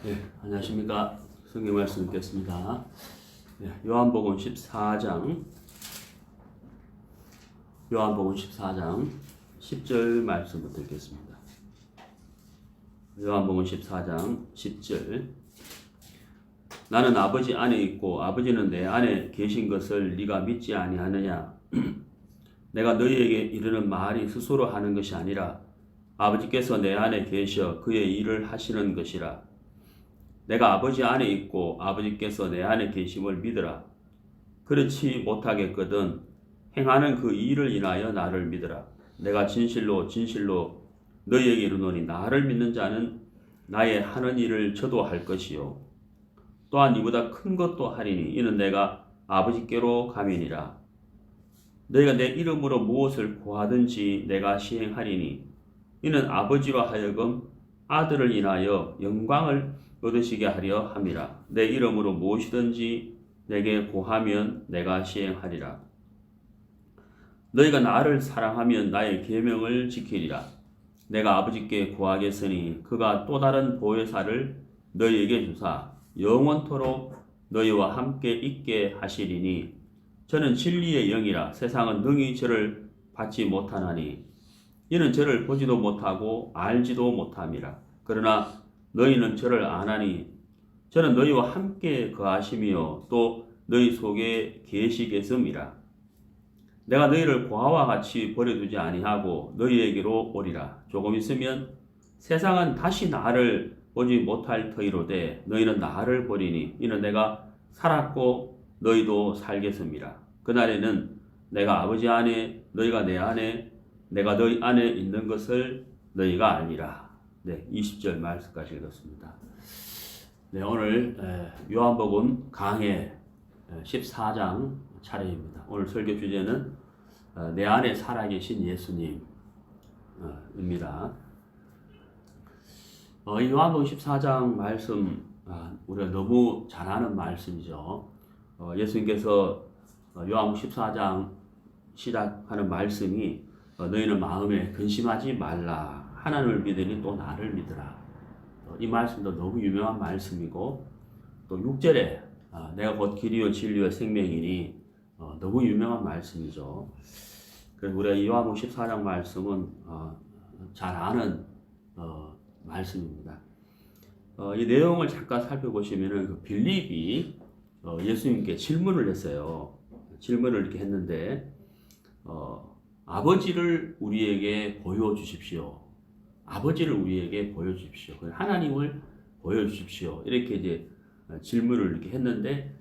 네, 안녕하십니까. 성경 말씀 읽겠습니다. 네, 요한복음 14장 10절 말씀부터 읽겠습니다. 요한복음 14장 10절. 나는 아버지 안에 있고 아버지는 내 안에 계신 것을 네가 믿지 아니하느냐? 내가 너희에게 이르는 말이 스스로 하는 것이 아니라 아버지께서 내 안에 계셔 그의 일을 하시는 것이라. 내가 아버지 안에 있고 아버지께서 내 안에 계심을 믿으라. 그렇지 못하겠거든 행하는 그 일을 인하여 나를 믿으라. 내가 진실로 너희에게 이르노니 나를 믿는 자는 나의 하는 일을 저도 할 것이요 또한 이보다 큰 것도 하리니 이는 내가 아버지께로 감이니라. 너희가 내 이름으로 무엇을 구하든지 내가 시행하리니 이는 아버지로 하여금 아들을 인하여 영광을 얻으시게 하려 함이라. 내 이름으로 무엇이든지 내게 구하면 내가 시행하리라. 너희가 나를 사랑하면 나의 계명을 지키리라. 내가 아버지께 구하겠으니 그가 또 다른 보혜사를 너희에게 주사 영원토록 너희와 함께 있게 하시리니 저는 진리의 영이라. 세상은 능히 저를 받지 못하나니 이는 저를 보지도 못하고 알지도 못함이라. 그러나 너희는 저를 아나니 저는 너희와 함께 거하시며 또 너희 속에 계시겠음이라. 내가 너희를 고아와 같이 버려두지 아니하고 너희에게로 오리라. 조금 있으면 세상은 다시 나를 보지 못할 터이로되 너희는 나를 보리니 이는 내가 살았고 너희도 살겠음이라. 그날에는 내가 아버지 안에 너희가 내 안에 내가 너희 안에 있는 것을 너희가 알리라. 네, 20절 말씀까지 읽었습니다. 네, 오늘 요한복음 강해 14장 차례입니다. 오늘 설교 주제는 내 안에 살아계신 예수님입니다. 이 요한복음 14장 말씀 우리가 너무 잘 아는 말씀이죠. 예수님께서 요한복음 14장 시작하는 말씀이 너희는 마음에 근심하지 말라. 하나님을 믿으니 또 나를 믿으라. 이 말씀도 너무 유명한 말씀이고 또 6절에 내가 곧 길이요 진리요 생명이니 너무 유명한 말씀이죠. 그래서 우리가 이 요한복음 14장 말씀은 잘 아는 말씀입니다. 이 내용을 잠깐 살펴보시면은 그 빌립이 예수님께 질문을 했어요. 질문을 이렇게 했는데 아버지를 우리에게 보여주십시오. 아버지를 우리에게 보여주십시오. 하나님을 보여주십시오. 이렇게 이제 질문을 이렇게 했는데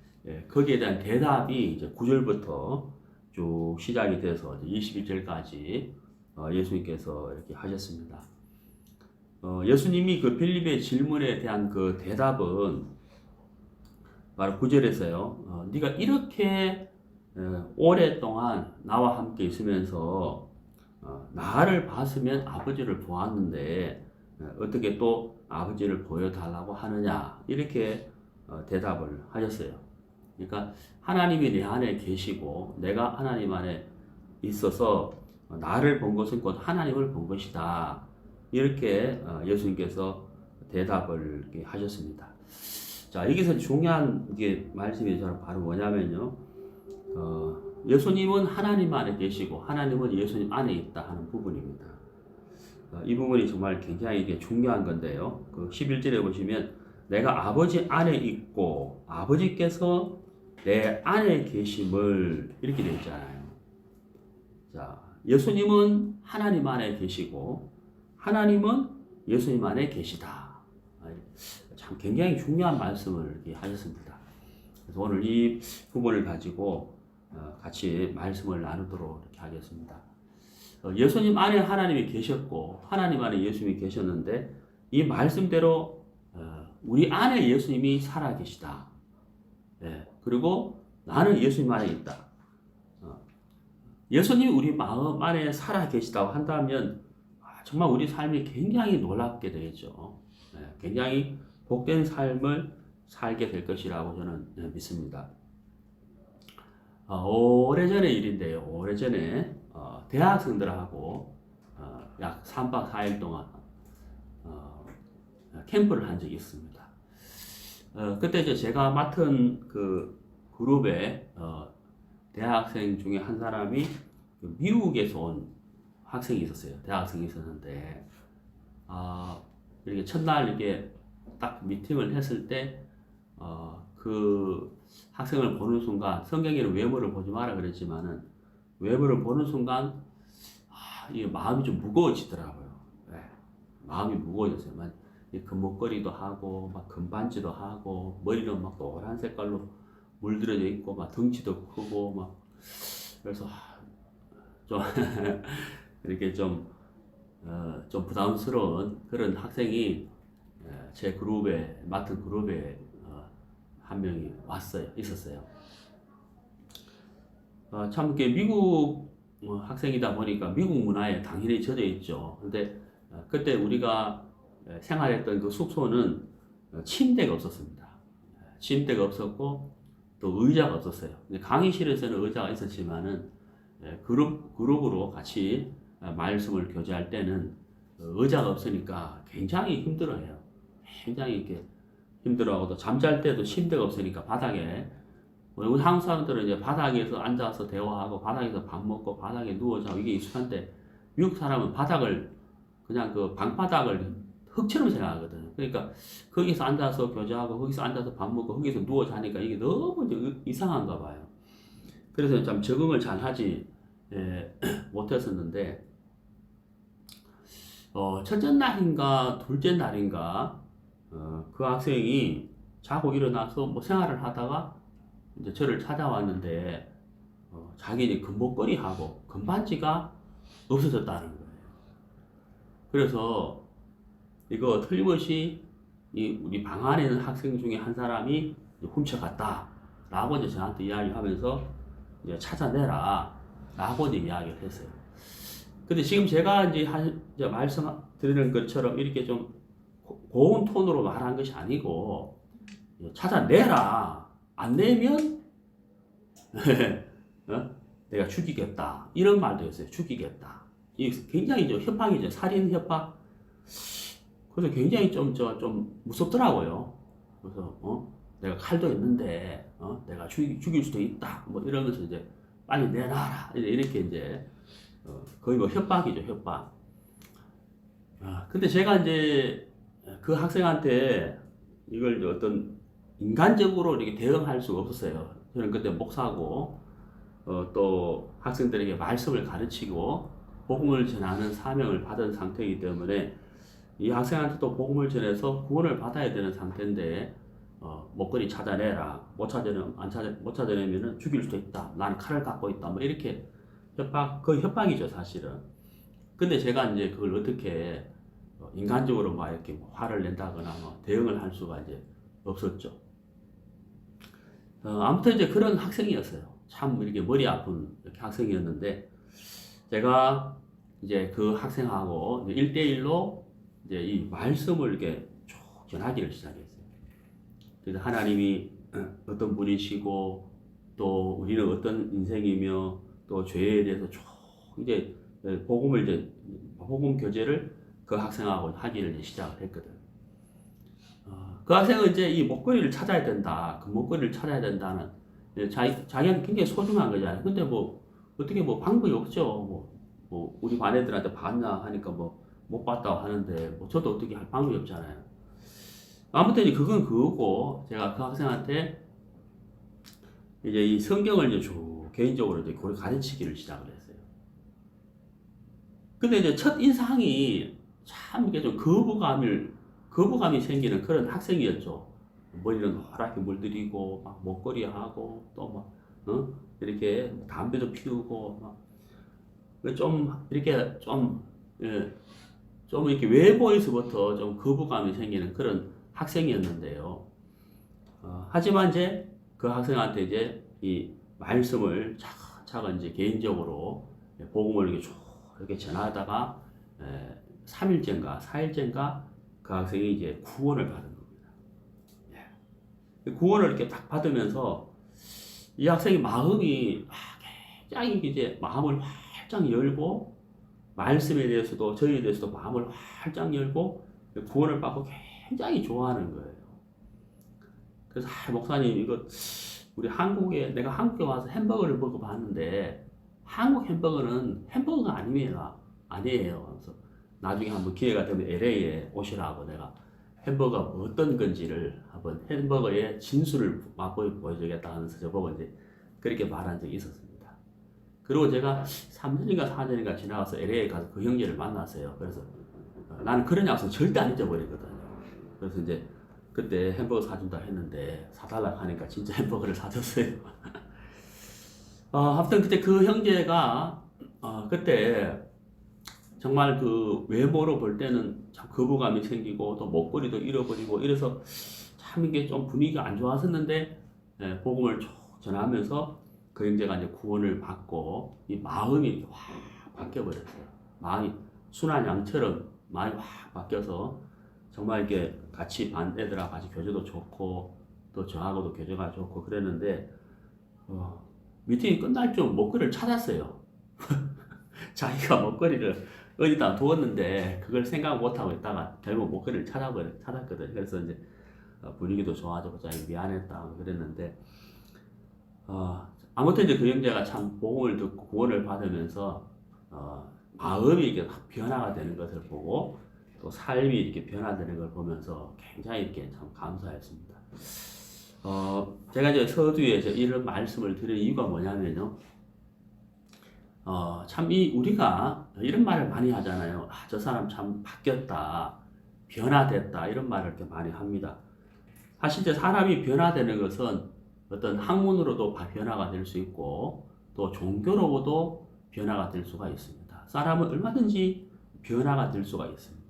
거기에 대한 대답이 이제 9절부터 쭉 시작이 돼서 21절까지 예수님께서 이렇게 하셨습니다. 예수님이 그 빌립의 질문에 대한 그 대답은 바로 9절에서요. 네가 이렇게 오랫동안 나와 함께 있으면서 나를 봤으면 아버지를 보았는데 어떻게 또 아버지를 보여달라고 하느냐 이렇게 대답을 하셨어요. 그러니까 하나님이 내 안에 계시고 내가 하나님 안에 있어서 나를 본 것은 곧 하나님을 본 것이다. 이렇게 예수님께서 대답을 이렇게 하셨습니다. 자, 여기서 중요한 말씀이 바로 뭐냐면요. 예수님은 하나님 안에 계시고 하나님은 예수님 안에 있다 하는 부분입니다. 이 부분이 정말 굉장히 중요한 건데요. 그 11절에 보시면 내가 아버지 안에 있고 아버지께서 내 안에 계심을 이렇게 되어 있잖아요. 자, 예수님은 하나님 안에 계시고 하나님은 예수님 안에 계시다. 참 굉장히 중요한 말씀을 이렇게 하셨습니다. 그래서 오늘 이 부분을 가지고 같이 말씀을 나누도록 이렇게 하겠습니다. 예수님 안에 하나님이 계셨고 하나님 안에 예수님이 계셨는데 이 말씀대로 우리 안에 예수님이 살아계시다. 그리고 나는 예수님 안에 있다. 예수님이 우리 마음 안에 살아계시다고 한다면 정말 우리 삶이 굉장히 놀랍게 되겠죠. 굉장히 복된 삶을 살게 될 것이라고 저는 믿습니다. 오래전의 일인데요. 오래전에 대학생들하고 약 3박 4일 동안 캠프를 한 적이 있습니다. 그때 이제 제가 맡은 그 그룹에 대학생 중에 한 사람이 그 미국에서 온 학생이 있었어요. 대학생이 있었는데 이렇게 첫날 이렇게 딱 미팅을 했을 때 그 학생을 보는 순간 성경에는 외모를 보지 마라 그랬지만은 외모를 보는 순간 이게 마음이 좀 무거워지더라고요. 네, 마음이 무거워졌어요. 막 금목걸이도 하고 막 금반지도 하고 머리는 막 노란 색깔로 물들어져 있고 막 덩치도 크고 막 그래서 좀 이렇게 좀 부담스러운 그런 학생이 제 그룹에 맡은 그룹에 한 명이 있었어요. 참 이렇게 미국 학생이다 보니까 미국 문화에 당연히 젖어 있죠. 근데 그때 우리가 생활했던 그 숙소는 침대가 없었습니다. 침대가 없었고 또 의자가 없었어요. 강의실에서는 의자가 있었지만은 그룹으로 같이 말씀을 교제할 때는 의자가 없으니까 굉장히 힘들어해요. 굉장히 이렇게 힘들어하고 또 잠잘 때도 침대가 없으니까 바닥에 우리 한국 사람들은 이제 바닥에서 앉아서 대화하고 바닥에서 밥 먹고 바닥에 누워 자고 이게 익숙한데 미국 사람은 바닥을 그냥 그 방바닥을 흙처럼 생각하거든요. 그러니까 거기서 앉아서 교제하고 거기서 앉아서 밥 먹고 거기서 누워 자니까 이게 너무 이상한가 봐요. 그래서 참 적응을 잘 하지 못했었는데 첫째 날인가 둘째 날인가 그 학생이 자고 일어나서 뭐 생활을 하다가 이제 저를 찾아왔는데 자기 금목걸이하고 금반지가 없어졌다는 거예요. 그래서 이거 틀림없이 우리 방 안에 있는 학생 중에 한 사람이 훔쳐갔다라고 이제 저한테 이야기하면서 이제 찾아내라 라고 이제 이야기를 했어요. 근데 지금 제가 이제 말씀드리는 것처럼 이렇게 좀 고운 톤으로 말한 것이 아니고 찾아내라. 안 내면 내가 죽이겠다. 이런 말도 했어요. 죽이겠다. 이 굉장히 좀 협박이죠. 살인 협박. 그래서 굉장히 좀 무섭더라고요. 그래서 내가 칼도 있는데 내가 죽일 수도 있다. 뭐 이러면서 이제 빨리 내놔라. 이렇게 이제 거의 뭐 협박이죠. 협박. 근데 제가 이제 그 학생한테 이걸 어떤 인간적으로 이렇게 대응할 수가 없었어요. 저는 그때 목사고 또 학생들에게 말씀을 가르치고 복음을 전하는 사명을 받은 상태이기 때문에 이 학생한테 또 복음을 전해서 구원을 받아야 되는 상태인데 목걸이 찾아내라. 못 찾아내면은 죽일 수도 있다. 나는 칼을 갖고 있다. 뭐 이렇게 거의 협박이죠, 사실은. 근데 제가 이제 그걸 어떻게 인간적으로 막 이렇게 화를 낸다거나 대응을 할 수가 이제 없었죠. 아무튼 이제 그런 학생이었어요. 참 이렇게 머리 아픈 이렇게 학생이었는데 제가 이제 그 학생하고 1대1로 이제 이 말씀을 이렇게 쭉 전하기를 시작했어요. 그래서 하나님이 어떤 분이시고 또 우리는 어떤 인생이며 또 죄에 대해서 쭉 이제 복음 교제를 그 학생하고 하기를 시작을 했거든. 그 학생은 이제 이 목걸이를 찾아야 된다. 그 목걸이를 찾아야 된다는 자기한테 굉장히 소중한 거잖아요. 근데 뭐 어떻게 뭐 방법이 없죠. 뭐 우리 반 애들한테 봤나 하니까 뭐 못 봤다고 하는데 뭐 저도 어떻게 할 방법이 없잖아요. 아무튼 이제 그건 그거고 제가 그 학생한테 이제 이 성경을 이제 쭉 개인적으로 이제 가르치기를 시작을 했어요. 근데 이제 첫 인상이 참 이게 좀 거부감이 생기는 그런 학생이었죠. 머리는 노랗게 물들이고 막 목걸이하고 또 막 이렇게 담배도 피우고 막 좀 이렇게 좀 이렇게 외모에서부터 좀 거부감이 생기는 그런 학생이었는데요. 하지만 이제 그 학생한테 이제 이 말씀을 차근차근 이제 개인적으로 복음을 이렇게 전하다가 3일째인가 4일째인가 그 학생이 이제 구원을 받은 겁니다. 구원을 이렇게 딱 받으면서 이 학생의 마음이 굉장히 이제 마음을 활짝 열고 말씀에 대해서도 저희에 대해서도 마음을 활짝 열고 구원을 받고 굉장히 좋아하는 거예요. 그래서 목사님 이거 우리 내가 한국에 와서 햄버거를 먹어봤는데 한국 햄버거는 햄버거가 아니에요. 그래서 나중에 한번 기회가 되면 LA에 오시라고 내가 햄버거가 어떤 건지를 한번 햄버거의 진수를 보여주겠다 하면서 저보고 이제 그렇게 말한 적이 있었습니다. 그리고 제가 3년인가 4년인가 지나가서 LA에 가서 그 형제를 만났어요. 그래서 나는 그런 약속 절대 안 잊어버리거든요. 그래서 이제 그때 햄버거 사준다 했는데 사달라고 하니까 진짜 햄버거를 사줬어요. 아무튼 그때 그 형제가 그때 정말 그 외모로 볼 때는 참 거부감이 생기고 또 목걸이도 잃어버리고 이래서 참 이게 좀 분위기가 안 좋았었는데 복음을 쭉 전하면서 그 형제가 이제 구원을 받고 이 마음이 확 바뀌어버렸어요. 마음이 순한 양처럼 마음이 확 바뀌어서 정말 이렇게 같이 반 애들하고 같이 교제도 좋고 또 저하고도 교제가 좋고 그랬는데 미팅이 끝날 쯤 목걸이를 찾았어요. 자기가 목걸이를 어디다 두었는데 그걸 생각 못하고 있다가 결국 목걸이를 찾았거든. 그래서 이제 분위기도 좋아지고 자기 미안했다 그랬는데 아무튼 이제 그 형제가 참 복음을 듣고 구원을 받으면서 마음이 이렇게 변화가 되는 것을 보고 또 삶이 이렇게 변화되는 걸 보면서 굉장히 이렇게 참 감사했습니다. 제가 이제 서두에 이런 말씀을 드릴 이유가 뭐냐면요. 참 우리가 이런 말을 많이 하잖아요. 저 사람 참 바뀌었다, 변화됐다 이런 말을 이렇게 많이 합니다. 사실 이제 사람이 변화되는 것은 어떤 학문으로도 변화가 될 수 있고 또 종교로도 변화가 될 수가 있습니다. 사람은 얼마든지 변화가 될 수가 있습니다.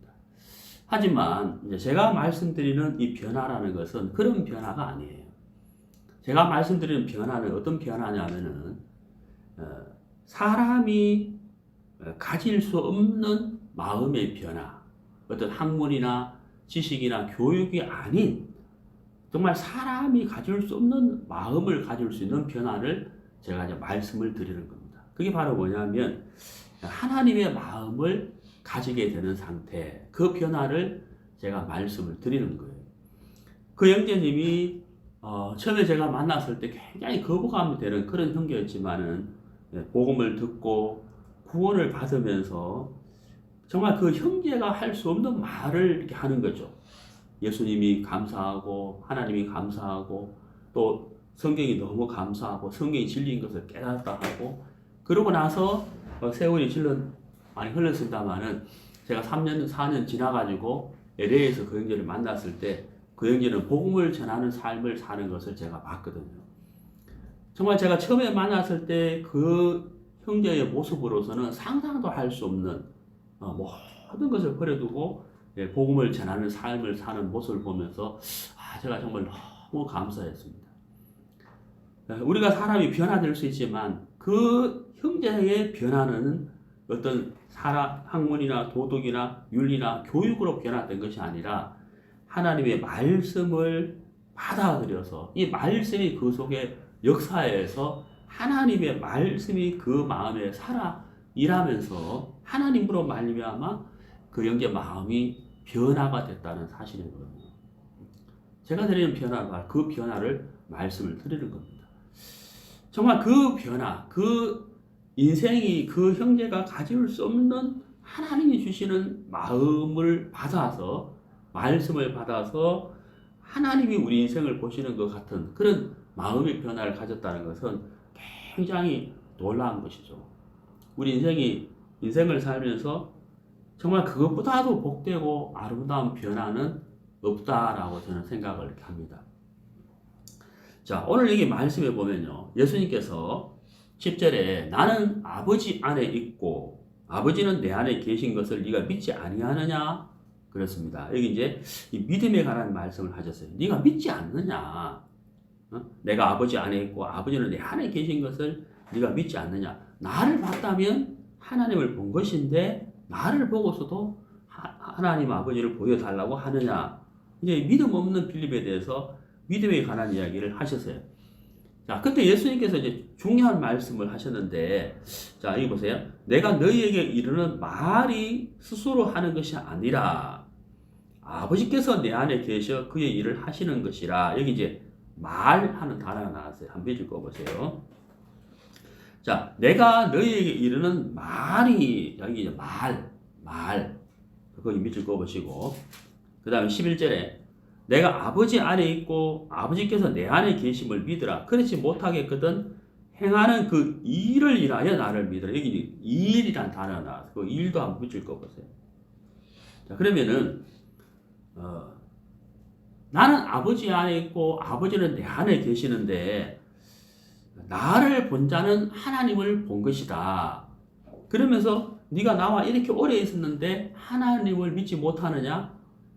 하지만 이제 제가 말씀드리는 이 변화라는 것은 그런 변화가 아니에요. 제가 말씀드리는 변화는 어떤 변화냐면은 사람이 가질 수 없는 마음의 변화, 어떤 학문이나 지식이나 교육이 아닌 정말 사람이 가질 수 없는 마음을 가질 수 있는 변화를 제가 이제 말씀을 드리는 겁니다. 그게 바로 뭐냐면 하나님의 마음을 가지게 되는 상태, 그 변화를 제가 말씀을 드리는 거예요. 그 형제님이 처음에 제가 만났을 때 굉장히 거부감이 되는 그런 형제였지만은 복음을 듣고 구원을 받으면서 정말 그 형제가 할 수 없는 말을 이렇게 하는 거죠. 예수님이 감사하고 하나님이 감사하고 또 성경이 너무 감사하고 성경이 진리인 것을 깨닫다 하고 그러고 나서 세월이 많이 흘렀습니다만은 제가 3년 4년 지나가지고 LA에서 그 형제를 만났을 때 그 형제는 복음을 전하는 삶을 사는 것을 제가 봤거든요. 정말 제가 처음에 만났을 때 그 형제의 모습으로서는 상상도 할 수 없는 모든 것을 버려두고 복음을 전하는 삶을 사는 모습을 보면서 제가 정말 너무 감사했습니다. 우리가 사람이 변화될 수 있지만 그 형제의 변화는 어떤 학문이나 도덕이나 윤리나 교육으로 변화된 것이 아니라 하나님의 말씀을 받아들여서 이 말씀이 그 속에 역사에서 하나님의 말씀이 그 마음에 살아 일하면서 하나님으로 말미암아 그 형제 마음이 변화가 됐다는 사실이거든요. 제가 드리는 변화가 그 변화를 말씀을 드리는 겁니다. 정말 그 변화, 그 인생이 그 형제가 가질 수 없는 하나님이 주시는 마음을 받아서 말씀을 받아서 하나님이 우리 인생을 보시는 것 같은 그런 마음의 변화를 가졌다는 것은 굉장히 놀라운 것이죠. 우리 인생을 살면서 정말 그것보다도 복되고 아름다운 변화는 없다라고 저는 생각을 이렇게 합니다. 자, 오늘 여기 말씀에 보면요. 예수님께서 10절에 나는 아버지 안에 있고 아버지는 내 안에 계신 것을 네가 믿지 아니하느냐 그렇습니다. 여기 이제 이 믿음에 관한 말씀을 하셨어요. 네가 믿지 않느냐? 내가 아버지 안에 있고 아버지는 내 안에 계신 것을 네가 믿지 않느냐? 나를 봤다면 하나님을 본 것인데 나를 보고서도 하나님 아버지를 보여달라고 하느냐? 이제 믿음 없는 빌립에 대해서 믿음에 관한 이야기를 하셨어요. 자, 그때 예수님께서 이제 중요한 말씀을 하셨는데, 자, 여기 보세요. 내가 너희에게 이르는 말이 스스로 하는 것이 아니라 아버지께서 내 안에 계셔 그의 일을 하시는 것이라. 여기 이제 말하는 단어가 나왔어요. 한번 읽어보세요. 자, 내가 너희에게 이르는 말이, 여기 이제 말. 거기 밑줄 그어보시고. 그 다음에 11절에 내가 아버지 안에 있고 아버지께서 내 안에 계심을 믿으라. 그렇지 못하겠거든 행하는 그 일을 인하여 나를 믿으라. 여기 일이란 단어가 나와서 그 일도 한번 밑줄 그어보세요. 자, 그러면은 나는 아버지 안에 있고 아버지는 내 안에 계시는데 나를 본 자는 하나님을 본 것이다. 그러면서 네가 나와 이렇게 오래 있었는데 하나님을 믿지 못하느냐?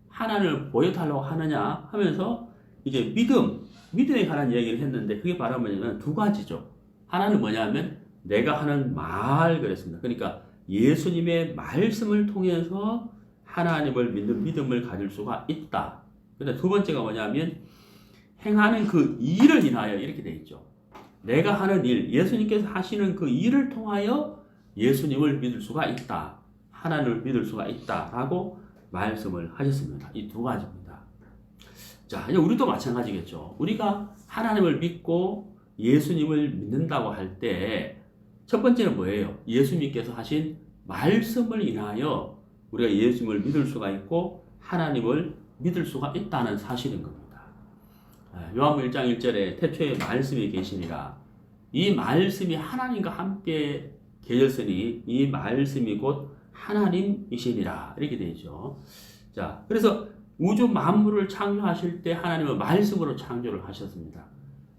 하나님을 보여달라고 하느냐? 하면서 이제 믿음에 관한 얘기를 했는데 그게 바로 뭐냐면 두 가지죠. 하나는 뭐냐면 내가 하는 말 그랬습니다. 그러니까 예수님의 말씀을 통해서 하나님을 믿는 믿음을 가질 수가 있다. 근데 두 번째가 뭐냐면 행하는 그 일을 인하여 이렇게 돼 있죠. 내가 하는 일, 예수님께서 하시는 그 일을 통하여 예수님을 믿을 수가 있다. 하나님을 믿을 수가 있다. 라고 말씀을 하셨습니다. 이 두 가지입니다. 자, 이제 우리도 마찬가지겠죠. 우리가 하나님을 믿고 예수님을 믿는다고 할 때 첫 번째는 뭐예요? 예수님께서 하신 말씀을 인하여 우리가 예수님을 믿을 수가 있고 하나님을 믿을 수가 있다는 사실인 겁니다. 요한복음 1장 1절에 태초에 말씀이 계시니라. 이 말씀이 하나님과 함께 계셨으니 이 말씀이 곧 하나님이시니라. 이렇게 되죠. 자, 그래서 우주 만물을 창조하실 때 하나님은 말씀으로 창조를 하셨습니다.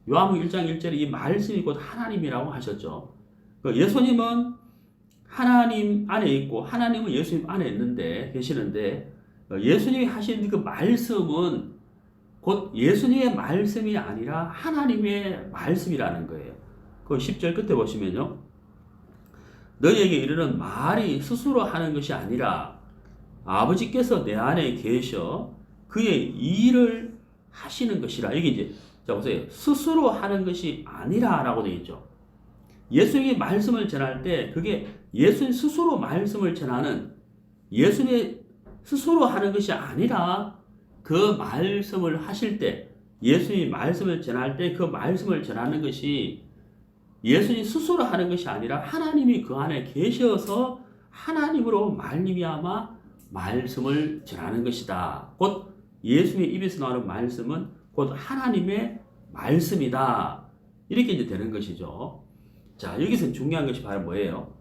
요한복음 1장 1절에 이 말씀이 곧 하나님이라고 하셨죠. 예수님은 하나님 안에 있고 하나님은 예수님 안에 계시는데 예수님이 하신 그 말씀은 곧 예수님의 말씀이 아니라 하나님의 말씀이라는 거예요. 그 10절 끝에 보시면요. 너희에게 이르는 말이 스스로 하는 것이 아니라 아버지께서 내 안에 계셔 그의 일을 하시는 것이라. 여기 이제 자 보세요. 스스로 하는 것이 아니라 라고 되어 있죠. 예수님이 말씀을 전할 때 그게 예수님 스스로 말씀을 전하는 예수님의 스스로 하는 것이 아니라 그 말씀을 하실 때 예수님이 말씀을 전할 때 그 말씀을 전하는 것이 예수님 스스로 하는 것이 아니라 하나님이 그 안에 계셔서 하나님으로 말미암아 말씀을 전하는 것이다. 곧 예수님의 입에서 나오는 말씀은 곧 하나님의 말씀이다. 이렇게 이제 되는 것이죠. 자, 여기서 중요한 것이 바로 뭐예요?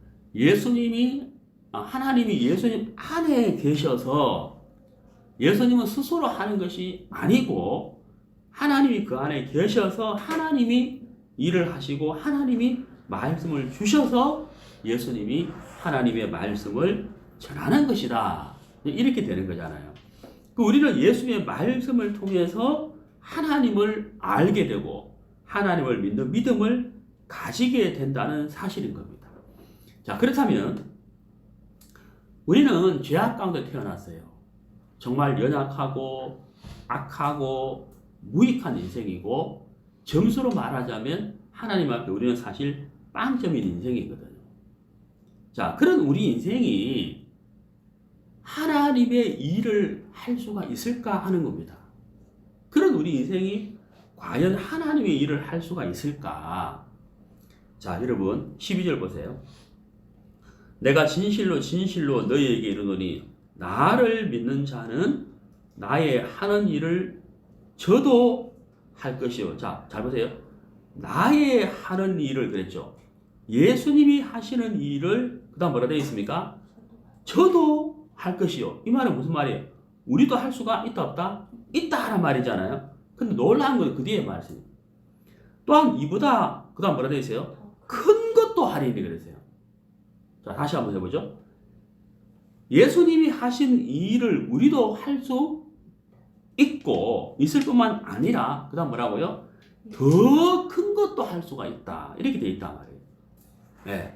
하나님이 예수님 안에 계셔서 예수님은 스스로 하는 것이 아니고 하나님이 그 안에 계셔서 하나님이 일을 하시고 하나님이 말씀을 주셔서 예수님이 하나님의 말씀을 전하는 것이다. 이렇게 되는 거잖아요. 우리는 예수님의 말씀을 통해서 하나님을 알게 되고 하나님을 믿는 믿음을 가지게 된다는 사실인 겁니다. 자, 그렇다면 우리는 죄악 가운데 태어났어요. 정말 연약하고 악하고 무익한 인생이고 점수로 말하자면 하나님 앞에 우리는 사실 빵점인 인생이거든요. 자, 그런 우리 인생이 하나님의 일을 할 수가 있을까 하는 겁니다. 그런 우리 인생이 과연 하나님의 일을 할 수가 있을까? 자, 여러분 12절 보세요. 내가 진실로 진실로 너희에게 이르노니 나를 믿는 자는 나의 하는 일을 저도 할 것이요. 자, 잘 보세요. 나의 하는 일을 그랬죠. 예수님이 하시는 일을 그 다음 뭐라 되어 있습니까? 저도 할 것이요. 이 말은 무슨 말이에요? 우리도 할 수가 있다 없다? 있다 하는 말이잖아요. 근데 놀라운 건 그 뒤에 말씀. 또한 이보다 그 다음 뭐라 되어 있어요? 큰 것도 하리니 그랬어요. 자, 다시 한번 해보죠. 예수님이 하신 일을 우리도 할 수 있고 있을 뿐만 아니라 그 다음 뭐라고요? 더 큰 것도 할 수가 있다. 이렇게 돼 있단 말이에요. 네.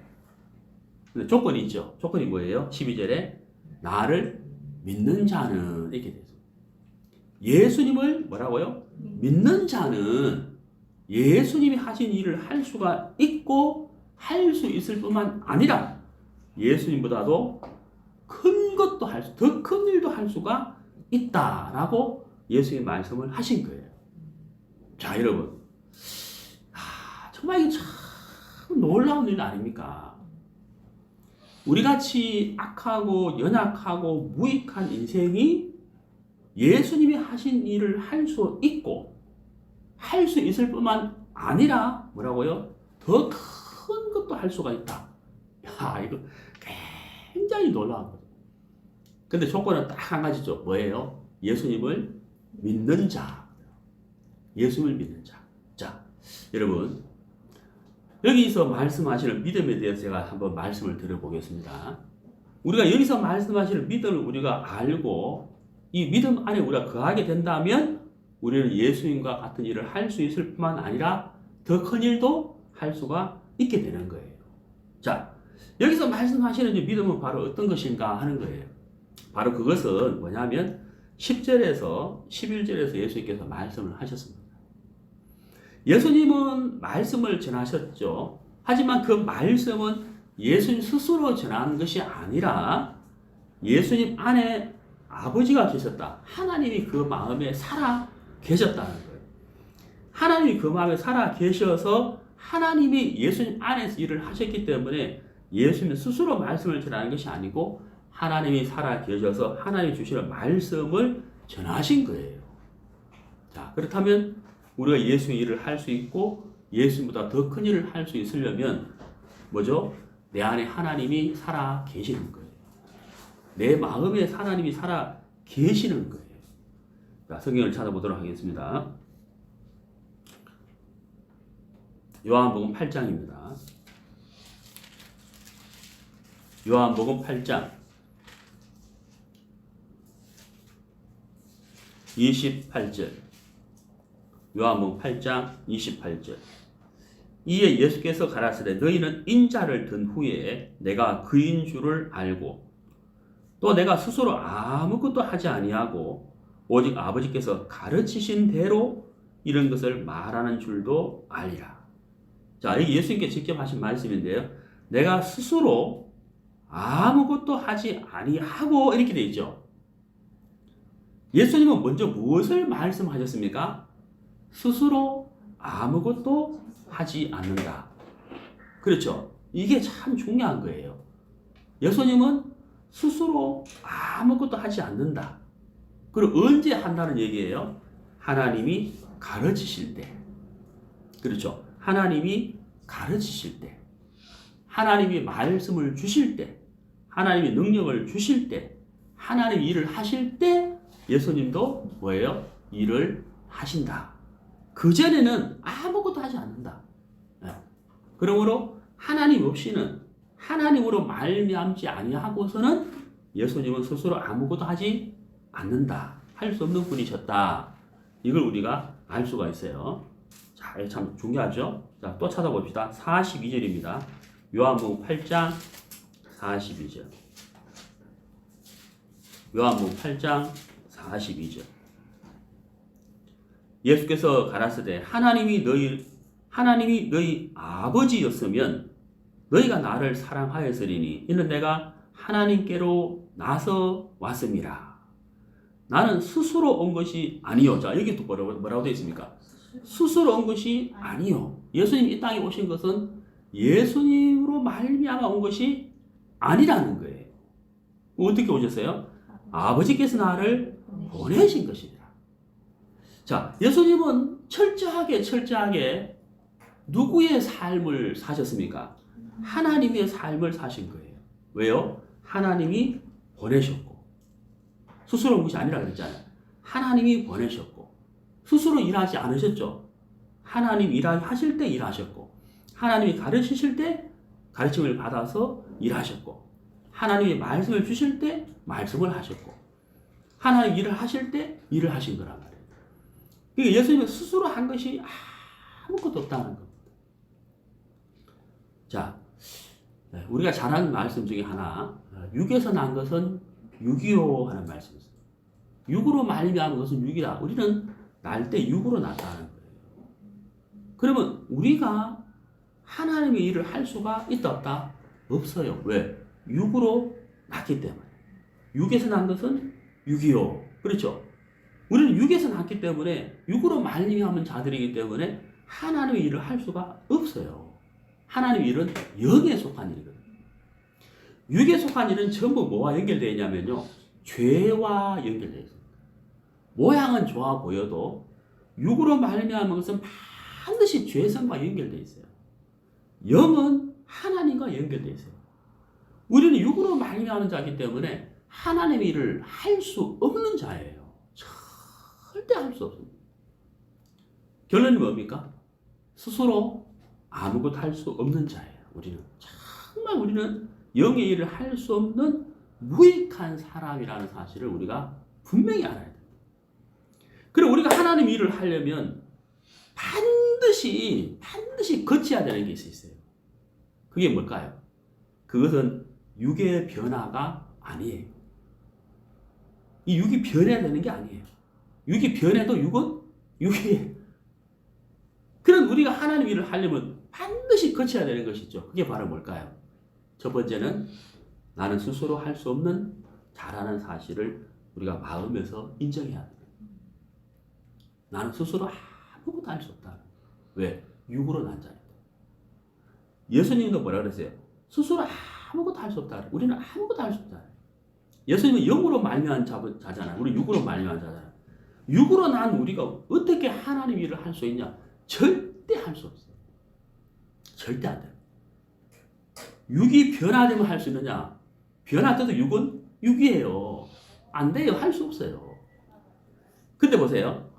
근데 조건이 있죠. 조건이 뭐예요? 12절에 나를 믿는 자는 이렇게 돼요. 예수님을 뭐라고요? 믿는 자는 예수님이 하신 일을 할 수가 있고 할 수 있을 뿐만 아니라 예수님보다도 큰 것도 더 큰 일도 할 수가 있다라고 예수님이 말씀을 하신 거예요. 자, 여러분. 정말 이게 참 놀라운 일 아닙니까? 우리같이 악하고 연약하고 무익한 인생이 예수님이 하신 일을 할 수 있고 할 수 있을 뿐만 아니라 뭐라고요? 더 큰 것도 할 수가 있다. 야, 이거 굉장히 놀라운 거죠. 근데 조건은 딱 한 가지죠. 뭐예요? 예수님을 믿는 자. 예수님을 믿는 자. 자, 여러분, 여기서 말씀하시는 믿음에 대해서 제가 한번 말씀을 드려보겠습니다. 우리가 여기서 말씀하시는 믿음을 우리가 알고 이 믿음 안에 우리가 거하게 된다면 우리는 예수님과 같은 일을 할 수 있을 뿐만 아니라 더 큰 일도 할 수가 있게 되는 거예요. 자, 여기서 말씀하시는 믿음은 바로 어떤 것인가 하는 거예요. 바로 그것은 뭐냐면 10절에서 11절에서 예수님께서 말씀을 하셨습니다. 예수님은 말씀을 전하셨죠. 하지만 그 말씀은 예수님 스스로 전하는 것이 아니라 예수님 안에 아버지가 계셨다. 하나님이 그 마음에 살아 계셨다는 거예요. 하나님이 그 마음에 살아 계셔서 하나님이 예수님 안에서 일을 하셨기 때문에 예수님 스스로 말씀을 전하는 것이 아니고 하나님이 살아 계셔서 하나님이 주시는 말씀을 전하신 거예요. 자, 그렇다면 우리가 예수의 일을 할 수 있고 예수님보다 더 큰 일을 할 수 있으려면 뭐죠? 내 안에 하나님이 살아 계시는 거예요. 내 마음에 하나님이 살아 계시는 거예요. 자, 성경을 찾아보도록 하겠습니다. 요한복음 8장입니다. 요한복음 8장 28절. 요한복음 8장 28절. 이에 예수께서 가라사대 너희는 인자를 든 후에 내가 그인 줄을 알고 또 내가 스스로 아무것도 하지 아니하고 오직 아버지께서 가르치신 대로 이런 것을 말하는 줄도 알리라. 자, 여기 예수님께 직접 하신 말씀인데요. 내가 스스로 아무것도 하지 아니하고 이렇게 되어 있죠. 예수님은 먼저 무엇을 말씀하셨습니까? 스스로 아무것도 하지 않는다. 그렇죠? 이게 참 중요한 거예요. 예수님은 스스로 아무것도 하지 않는다. 그리고 언제 한다는 얘기예요? 하나님이 가르치실 때. 그렇죠? 하나님이 가르치실 때. 하나님이 말씀을 주실 때. 하나님이 능력을 주실 때. 하나님이 일을 하실 때 예수님도 뭐예요? 일을 하신다. 그전에는 아무것도 하지 않는다. 그러므로 하나님 없이는 하나님으로 말미암지 아니하고서는 예수님은 스스로 아무것도 하지 않는다. 할 수 없는 분이셨다. 이걸 우리가 알 수가 있어요. 자, 참 중요하죠? 자, 또 찾아봅시다. 42절입니다. 요한복음 8장 42절. 요한복음 8장 42절. 예수께서 가라사대 하나님이 너희 아버지였으면 너희가 나를 사랑하였으리니 이는 내가 하나님께로 나서 왔음이라. 나는 스스로 온 것이 아니요. 자, 여기 또 뭐라고 되어 있습니까? 스스로 온 것이 아니요. 예수님 이 땅에 오신 것은 예수님으로 말미암아 온 것이 아니라는 거예요. 어떻게 오셨어요? 아버지께서 나를 보내신 것이니라. 자, 예수님은 철저하게 누구의 삶을 사셨습니까? 하나님의 삶을 사신 거예요. 왜요? 하나님이 보내셨고 스스로 온 것이 아니라 그랬잖아요. 하나님이 보내셨고 스스로 일하지 않으셨죠. 하나님 일하실 때 일하셨고 하나님이 가르치실 때 가르침을 받아서 일하셨고 하나님이 말씀을 주실 때 말씀을 하셨고 하나님 일을 하실 때 일을 하신 거란 말이에요. 그러니까 예수님은 스스로 한 것이 아무것도 없다는 겁니다. 자, 우리가 잘 아는 말씀 중에 하나, 육에서 난 것은 육이요 하는 말씀이 있어요. 육으로 말미암은 것은 육이라. 우리는 날 때 육으로 났다는 거예요. 그러면 우리가 하나님의 일을 할 수가 있다 없다? 없어요. 왜? 육으로 났기 때문에. 육에서 난 것은 육이요. 그렇죠? 우리는 육에서 났기 때문에 육으로 말미암은 자들이기 때문에 하나님의 일을 할 수가 없어요. 하나님의 일은 영에 속한 일이거든요. 육에 속한 일은 전부 뭐와 연결되어 있냐면요. 죄와 연결되어 있습니다. 모양은 좋아 보여도 육으로 말미암은 것은 반드시 죄성과 연결되어 있어요. 영은 하나님과 연결되어 있어요. 우리는 육으로 말미암은 자이기 때문에 하나님의 일을 할 수 없는 자예요. 절대 할 수 없습니다. 결론이 뭡니까? 스스로 아무것도 할 수 없는 자예요. 우리는 영의 일을 할 수 없는 무익한 사람이라는 사실을 우리가 분명히 알아야 됩니다. 그리고 우리가 하나님 일을 하려면 반드시 거쳐야 되는 게 있어요. 그게 뭘까요? 그것은 육의 변화가 아니에요. 이 육이 변해야 되는 게 아니에요. 육이 변해도 육은 육이에요. 그럼 우리가 하나님 일을 하려면 반드시 거쳐야 되는 것이죠. 그게 바로 뭘까요? 첫 번째는 나는 스스로 할 수 없는 자라는 사실을 우리가 마음에서 인정해야 합니다. 나는 스스로 아무것도 할 수 없다. 왜? 육으로 난 자니까. 예수님도 뭐라 그랬어요? 스스로 아무것도 할 수 없다. 우리는 아무것도 할 수 없다. 예수님은 영으로 말미암은 자잖아요. 우리 육으로 말미암은 자잖아요. 육으로 난 우리가 어떻게 하나님 일을 할 수 있냐? 절대 할 수 없어요. 절대 안 돼요. 육이 변화되면 할 수 있느냐? 변화돼도 육은 육이에요. 안 돼요. 할 수 없어요. 근데 보세요.